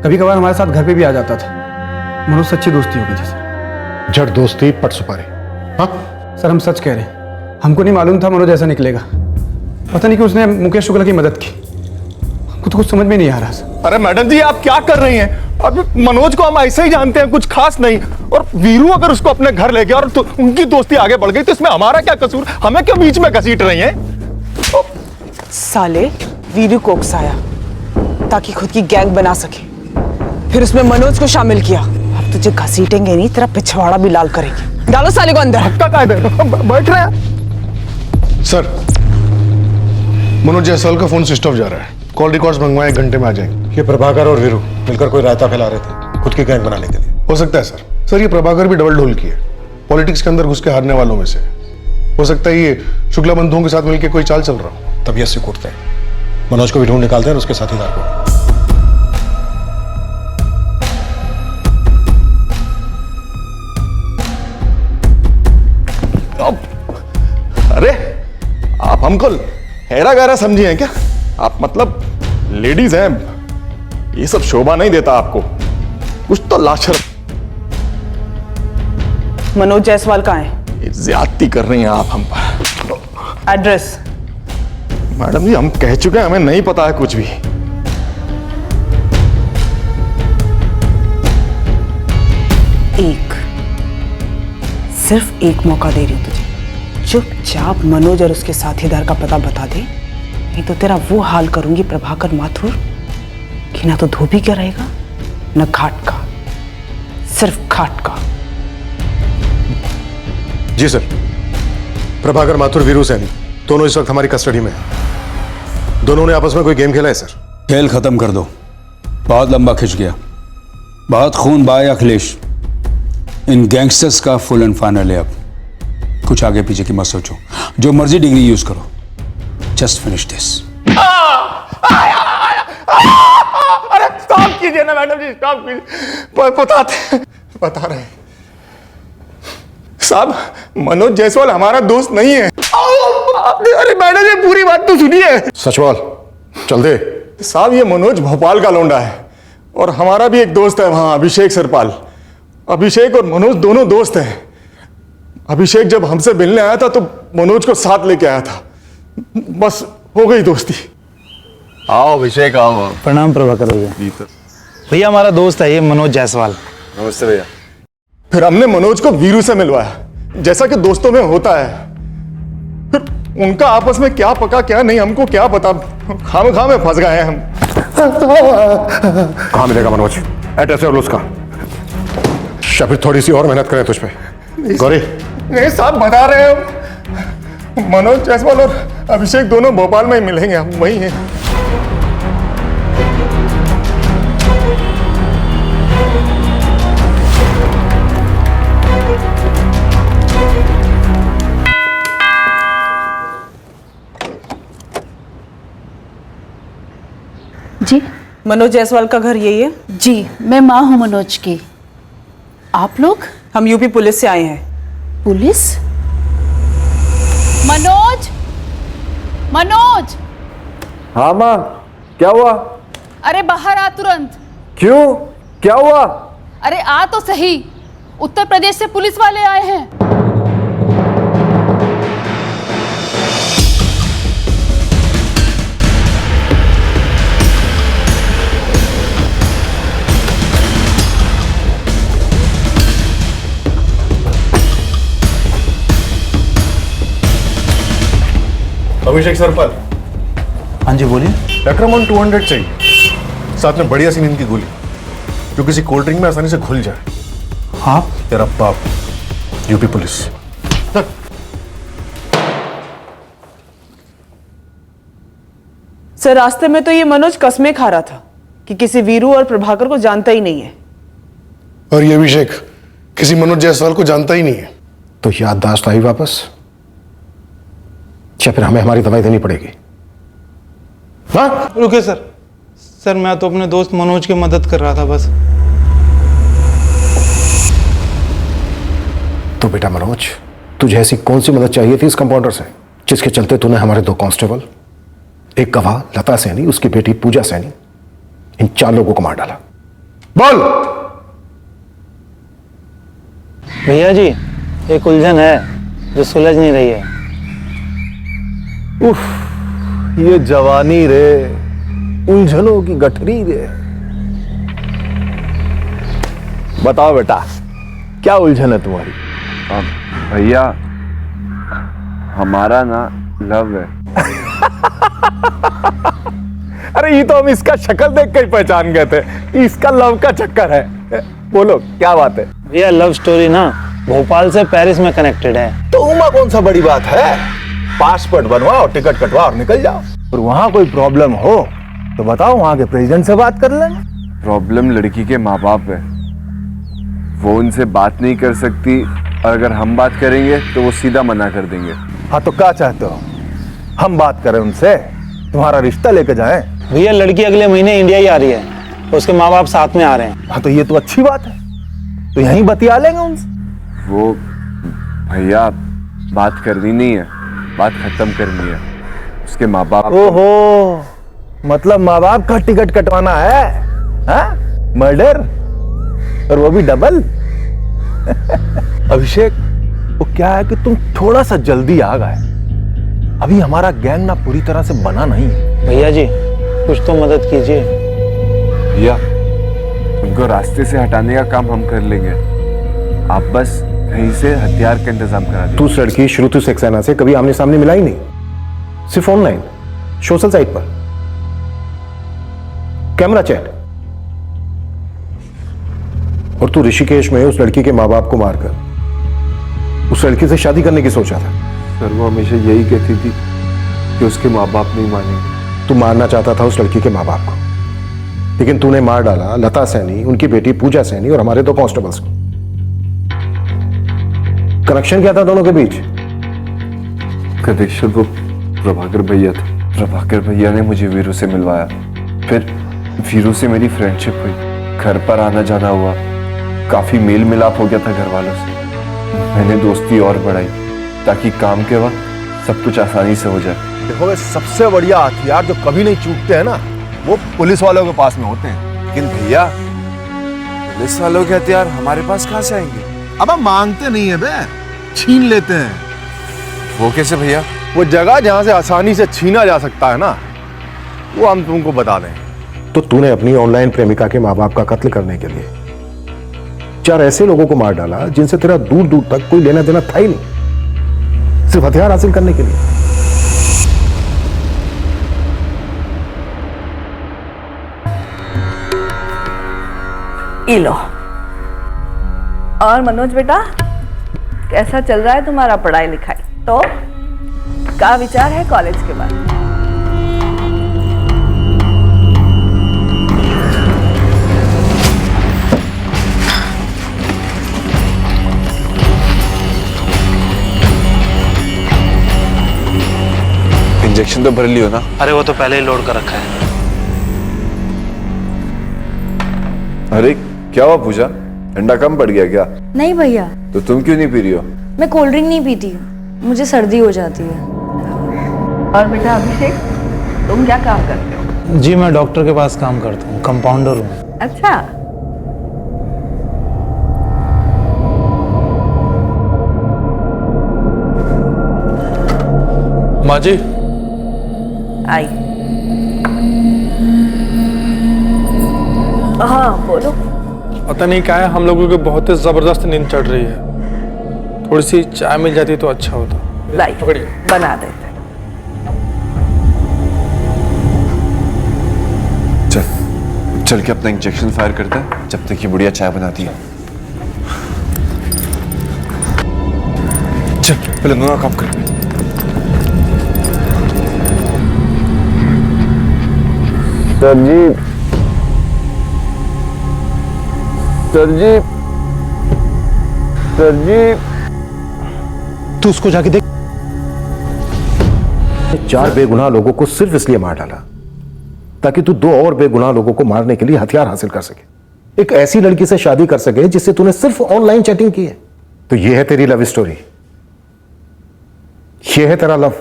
कभी कभार हमारे साथ घर पे भी आ जाता था। मनोज सच्ची दोस्ती हो गई थी सर।
जड़ दोस्ती पट सुपारी। हाँ
सर हम सच कह रहे हैं, हमको नहीं मालूम था मनोज ऐसा निकलेगा। पता नहीं कि उसने मुकेश शुक्ला की मदद की, हमको तो कुछ समझ में नहीं आ रहा सर।
अरे मैडम जी आप क्या कर रही हैं? अब मनोज को हम ऐसे ही जानते हैं, कुछ खास नहीं, और वीरू अगर उसको अपने घर ले गया और तो उनकी दोस्ती आगे बढ़ गई तो इसमें हमारा क्या कसूर? हमें क्यों बीच में घसीट रही हैं?
साले, वीरू को उकसाया ताकि खुद की गैंग बना सके, फिर उसमें मनोज को शामिल किया। अब तुझे घसीटेंगे नहीं, तेरा पिछवाड़ा भी लाल करेंगे। डालो साले को अंदर।
बैठ रहे हैं
सर। मनोज जायसवाल का फोन स्विच ऑफ जा रहा है, कॉल रिकॉर्ड्स मंगवाए, 1 घंटे में आ जाएंगे। ये प्रभाकर और वीरू मिलकर कोई रायता फैला रहे थे खुद की गैंग बनाने के लिए। हो सकता है सर। सर ये प्रभाकर भी डबल ढोल की है, पॉलिटिक्स के अंदर घुस के हारने वालों में से। हो सकता है ये शुक्ला बंधुओं के साथ मिलकर कोई चाल चल रहा हो। तब ये ऐसे कूटते हैं। मनोज को भी ढूंढ निकालते हैं और उसके साथीदार को।
अरे आप हमको हैरा गहरा समझी हैं क्या? आप मतलब लेडीज हैं, ये सब शोभा नहीं देता आपको, कुछ तो लाशर।
मनोज जायसवाल कहाँ है?
ज्यादती कर रही हैं आप हम पर।
एड्रेस?
मैडम जी हम कह चुके हैं, हमें नहीं पता है कुछ भी।
सिर्फ एक मौका दे रही हूं तुझे, चुपचाप मनोज और उसके साथीदार का पता बता दे, नहीं तो तेरा वो हाल करूंगी प्रभाकर माथुर कि ना तो धोबी क्या रहेगा न घाट का, सिर्फ घाट का।
जी सर। प्रभाकर माथुर, वीरू सैनी दोनों इस वक्त हमारी कस्टडी में हैं। दोनों ने आपस में कोई गेम खेला है सर?
खेल खत्म कर दो, बहुत लंबा खिंच गया, बहुत खून बहाया अखिलेश। इन गैंगस्टर्स का फुल एंड फाइनल है। अब कुछ आगे पीछे की मत सोचो, जो मर्जी डिग्री यूज करो, जस्ट फिनिश दिस।
अरे स्टॉप कीजिए ना मैडम जी, स्टॉप कीजिए। बता रहे हैं साहब, मनोज जायसवाल हमारा दोस्त नहीं है। अरे मैडम जी पूरी बात तो सुनिए।
सच बोल, चल दे।
साहब ये मनोज भोपाल का लौंडा है और हमारा भी एक दोस्त है वहां, अभिषेक सरपाल। अभिषेक और मनोज दोनों दोस्त हैं। अभिषेक जब हमसे मिलने आया था तो मनोज को साथ लेके आया था, बस हो गई दोस्ती।
आओ अभिषेक आओ।
प्रणाम प्रभाकर भैया। भैया हमारा दोस्त है ये मनोज जायसवाल।
नमस्ते भैया।
फिर हमने मनोज को वीरू से मिलवाया, जैसा कि दोस्तों में होता है। फिर उनका आपस में क्या पका क्या नहीं हमको क्या पता, खाम में फंस गए हैं हम।
कहाँ मिलेगा मनोज? एड्रेस और उसका, या फिर थोड़ी सी और मेहनत करें तुझ पे? गौरी
नहीं साहब बता रहे हैं, मनोज जायसवाल और अभिषेक दोनों भोपाल में ही मिलेंगे, हम वही हैं।
जी मनोज जायसवाल का घर यही है?
जी मैं माँ हूँ मनोज की। आप लोग?
हम यूपी पुलिस से आए हैं।
पुलिस? मनोज, मनोज।
हाँ माँ, क्या हुआ?
अरे बाहर आ तुरंत।
क्यों, क्या हुआ?
अरे आ तो सही, उत्तर प्रदेश से पुलिस वाले आए हैं।
अभिषेक सरपाल।
हाँ जी बोलिए।
एक्रामोन 200 चाहिए, साथ में बढ़िया सी नींद की गोली जो किसी कोल्ड ड्रिंक में आसानी से घुल जाए।
हाँ
तेरा बाप यूपी पुलिस।
सर रास्ते में तो ये मनोज कसमें खा रहा था कि किसी वीरू और प्रभाकर को जानता ही नहीं है।
और ये अभिषेक किसी मनोज जायसवाल को जानता ही नहीं है।
तो याददाश्त आई वापस, या फिर हमें हमारी दवाई देनी पड़ेगी? हाँ
रुके सर। सर मैं तो अपने दोस्त मनोज की मदद कर रहा था बस।
तो बेटा मनोज, तुझे ऐसी कौन सी मदद चाहिए थी इस कंपाउंडर से जिसके चलते तूने हमारे 2 कांस्टेबल, एक गवाह लता सैनी, उसकी बेटी पूजा सैनी, इन 4 लोगों को मार डाला? बोल।
भैया जी एक उलझन है जो सुलझ नहीं रही है।
उफ, ये जवानी रे, उलझनों की गठरी रे। बताओ बेटा, क्या उलझन है तुम्हारी?
भैया हमारा ना लव है।
अरे ये तो हम इसका शक्ल देख कर पहचान गए थे, इसका लव का चक्कर है। बोलो क्या बात है?
भैया लव स्टोरी ना भोपाल से पेरिस में कनेक्टेड है।
तो उमा कौन सा बड़ी बात है, पासपोर्ट बनवाओ, टिकट कटवाओ और निकल जाओ। और वहां कोई प्रॉब्लम हो तो बताओ, वहां के प्रेसिडेंट से बात कर लेंगे।
प्रॉब्लम लड़की के माँ बाप है, वो उनसे बात नहीं कर सकती और अगर हम बात करेंगे तो वो सीधा मना कर देंगे।
हाँ तो क्या चाहते हो, हम बात करें उनसे, तुम्हारा रिश्ता लेके जाएं?
भैया लड़की अगले महीने इंडिया ही आ रही है, उसके माँ बाप साथ में आ रहे हैं।
हाँ तो ये तो अच्छी बात है, तो यहीं बतिया लेंगे उनसे।
वो भैया बात करनी नहीं है, बात खत्म करनी है। उसके माँ बाप।
ओहो, मतलब माँ बाप का टिकट कटवाना है? हाँ? मर्डर, और वो भी डबल। अभिषेक वो क्या है कि तुम थोड़ा सा जल्दी आ गए, अभी हमारा गैंग ना पूरी तरह से बना नहीं है।
भैया जी कुछ तो मदद कीजिए।
भैया उनको रास्ते से हटाने का काम हम कर लेंगे, आप बस कहीं से हथियार का इंतजाम करा दीजिए।
तू उस लड़की श्रुति सक्सेना से कभी आमने सामने मिला ही नहीं, सिर्फ ऑनलाइन सोशल साइट पर कैमरा चैट। और तू ऋषिकेश में उस लड़की के माँ बाप को मारकर उस लड़की से शादी करने की सोचा था।
सर वो हमेशा यही कहती थी कि उसके माँ बाप नहीं मानेंगे।
तू मारना चाहता था उस लड़की के माँ बाप को, लेकिन तूने मार डाला लता सैनी, उनकी बेटी पूजा सैनी और हमारे 2 कांस्टेबल्स को। कनेक्शन क्या था दोनों के बीच?
कनेक्शन वो प्रभाकर भैया थे। प्रभाकर भैया ने मुझे वीरू से मिलवाया, फिर वीरू से मेरी फ्रेंडशिप हुई, घर पर आना जाना हुआ, काफी मेल मिलाप हो गया था घर वालों से। मैंने दोस्ती और बढ़ाई ताकि काम के वक्त सब कुछ आसानी से हो जाए।
देखो सबसे बढ़िया हथियार जो कभी नहीं चूकते हैं ना,
वो पुलिस वालों के पास में होते हैं।
लेकिन भैया पुलिस वालों के हथियार हमारे पास कहां से आएंगे?
अब हम मांगते नहीं है बे, छीन लेते हैं।
वो कैसे भैया?
वो जगह जहां से आसानी से छीना जा सकता है ना, वो हम तुमको बता दें।
तो तूने अपनी ऑनलाइन प्रेमिका के माँ बाप का कत्ल करने के लिए 4 ऐसे लोगों को मार डाला जिनसे तेरा दूर दूर तक कोई लेना देना था ही नहीं, सिर्फ हथियार हासिल करने के लिए।
ये लो। और मनोज बेटा, कैसा चल रहा है तुम्हारा पढ़ाई लिखाई? तो क्या विचार है कॉलेज के बारे में?
इंजेक्शन तो भर लियो ना?
अरे वो तो पहले ही लोड कर रखा है।
अरे क्या हुआ पूजा, ठंडा कम पड़ गया क्या?
नहीं भैया,
तो तुम क्यों नहीं पी रही हो?
मैं कोल्ड ड्रिंक नहीं पीती, मुझे सर्दी हो जाती है।
और बेटा अभिषेक, तुम क्या काम करते हो?
जी मैं डॉक्टर के पास काम करता हूँ, कंपाउंडर हूँ।
अच्छा,
माँ जी।
आई। हाँ बोलो।
पता नहीं क्या है, हम लोगों को बहुत ही जबरदस्त नींद चढ़ रही है। थोड़ी सी चाय मिल जाती तो अच्छा होता।
लाई बना देते।
चल चल के अपना इंजेक्शन फायर करता है जब तक ये बुढ़िया चाय बनाती है। चल पहले दोनों काम कर।
सर जी, सर जी, सर जी।
तू उसको जाके देख। 4 बेगुनाह लोगों को सिर्फ इसलिए मार डाला ताकि तू 2 और बेगुनाह लोगों को मारने के लिए हथियार हासिल कर सके, एक ऐसी लड़की से शादी कर सके जिससे तूने सिर्फ ऑनलाइन चैटिंग की है। तो यह है तेरी लव स्टोरी, यह है तेरा लव।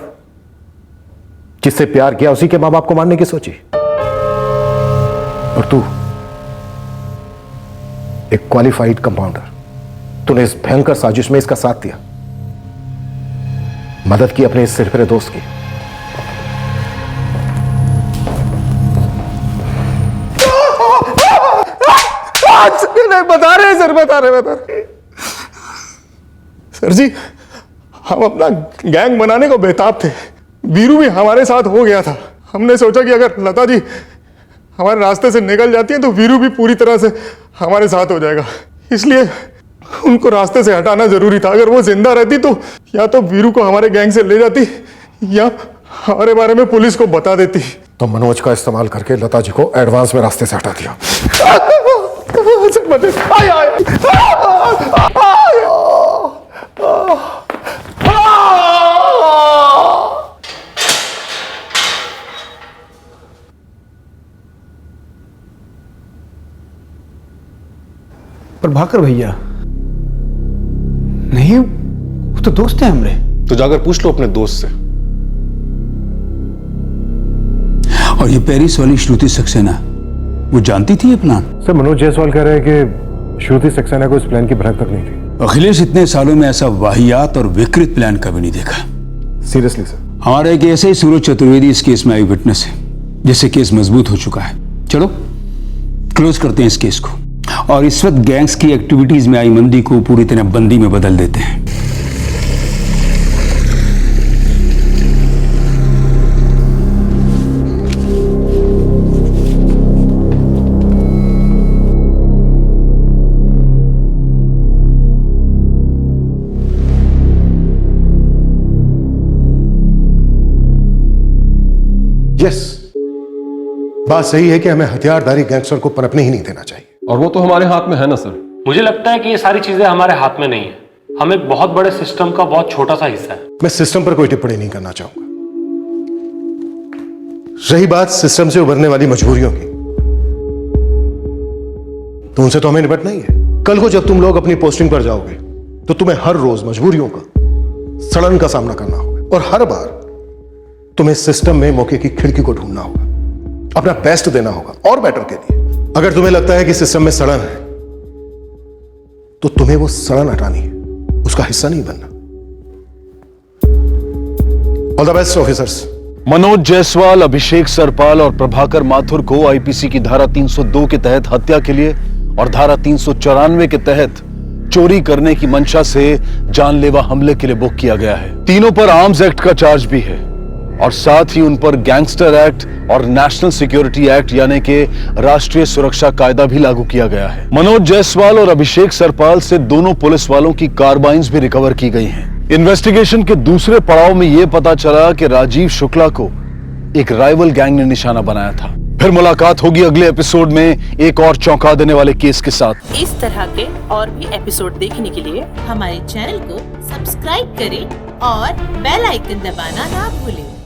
जिससे प्यार किया उसी के मां बाप को मारने की सोची। और तू एक क्वालिफाइड कंपाउंडर, तूने इस भयंकर साजिश में इसका साथ दिया, मदद की अपने इस सिरफिरे दोस्त की।
नहीं बता रहे सर, बता रहे। सर जी, हम अपना गैंग बनाने को बेताब थे। वीरू भी हमारे साथ हो गया था। हमने सोचा कि अगर लता जी हमारे रास्ते से निकल जाती है तो वीरू भी पूरी तरह से हमारे साथ हो जाएगा। इसलिए उनको रास्ते से हटाना जरूरी था। अगर वो जिंदा रहती तो या तो वीरू को हमारे गैंग से ले जाती या हमारे बारे में पुलिस को बता देती।
तो मनोज का इस्तेमाल करके लता जी को एडवांस में रास्ते से हटा दिया।
प्रभाकर भैया नहीं, वो तो दोस्त है हमरे।
तो जाकर पूछ लो अपने दोस्त से।
और ये पेरिस वाली श्रुति सक्सेना, वो जानती थी ये प्लान?
सर मनोज जायसवाल कह रहे हैं कि श्रुति सक्सेना को इस प्लान की भनक तक नहीं थी।
अखिलेश इतने सालों में ऐसा वाहियात और विकृत प्लान कभी नहीं देखा।
Seriously sir?
हमारा एक ऐसे ही सूरज चतुर्वेदी इस केस में आई विटनेस है, जिससे केस मजबूत हो चुका है। चलो क्लोज करते हैं इस केस को और इस वक्त गैंग्स की एक्टिविटीज में आई मंदी को पूरी तरह बंदी में बदल देते हैं।
यस, बात सही है कि हमें हथियारधारी गैंगस्टर को पनपने ही नहीं देना चाहिए।
और वो तो हमारे हाथ में है ना सर।
मुझे लगता है कि ये सारी चीजें हमारे हाथ में नहीं है, हम एक बहुत बड़े सिस्टम का बहुत छोटा सा हिस्सा है।
मैं सिस्टम पर कोई टिप्पणी नहीं करना चाहूंगा। रही बात सिस्टम से उभरने वाली मजबूरियों की, तो उनसे तो हमें निपटना ही है। कल को जब तुम लोग अपनी पोस्टिंग पर जाओगे तो तुम्हें हर रोज मजबूरियों का, सड़न का सामना करना होगा और हर बार तुम्हें सिस्टम में मौके की खिड़की को ढूंढना होगा। अपना बेस्ट देना होगा और बेटर के लिए। अगर तुम्हें लगता है कि सिस्टम में सड़न है तो तुम्हें वो सड़न हटानी है, उसका हिस्सा नहीं बनना। All the best officers.
Manoj Jaiswal, Abhishek Sarpal और प्रभाकर माथुर को आईपीसी की धारा 302 के तहत हत्या के लिए और धारा 394 के तहत चोरी करने की मंशा से जानलेवा हमले के लिए बुक किया गया है। तीनों पर आर्म्स एक्ट का चार्ज भी है और साथ ही उन पर गैंगस्टर एक्ट और नेशनल सिक्योरिटी एक्ट यानी कि राष्ट्रीय सुरक्षा कायदा भी लागू किया गया है। मनोज जायसवाल और अभिषेक सरपाल से दोनों पुलिस वालों की कार्बाइन्स भी रिकवर की गई हैं। इन्वेस्टिगेशन के दूसरे पड़ाव में यह पता चला कि राजीव शुक्ला को एक राइवल गैंग ने निशाना बनाया था। फिर मुलाकात होगी अगले एपिसोड में एक और चौंका देने वाले केस के साथ।
इस तरह के और भी एपिसोड देखने के लिए हमारे चैनल को सब्सक्राइब करें और बेल आइकन दबाना ना भूलें।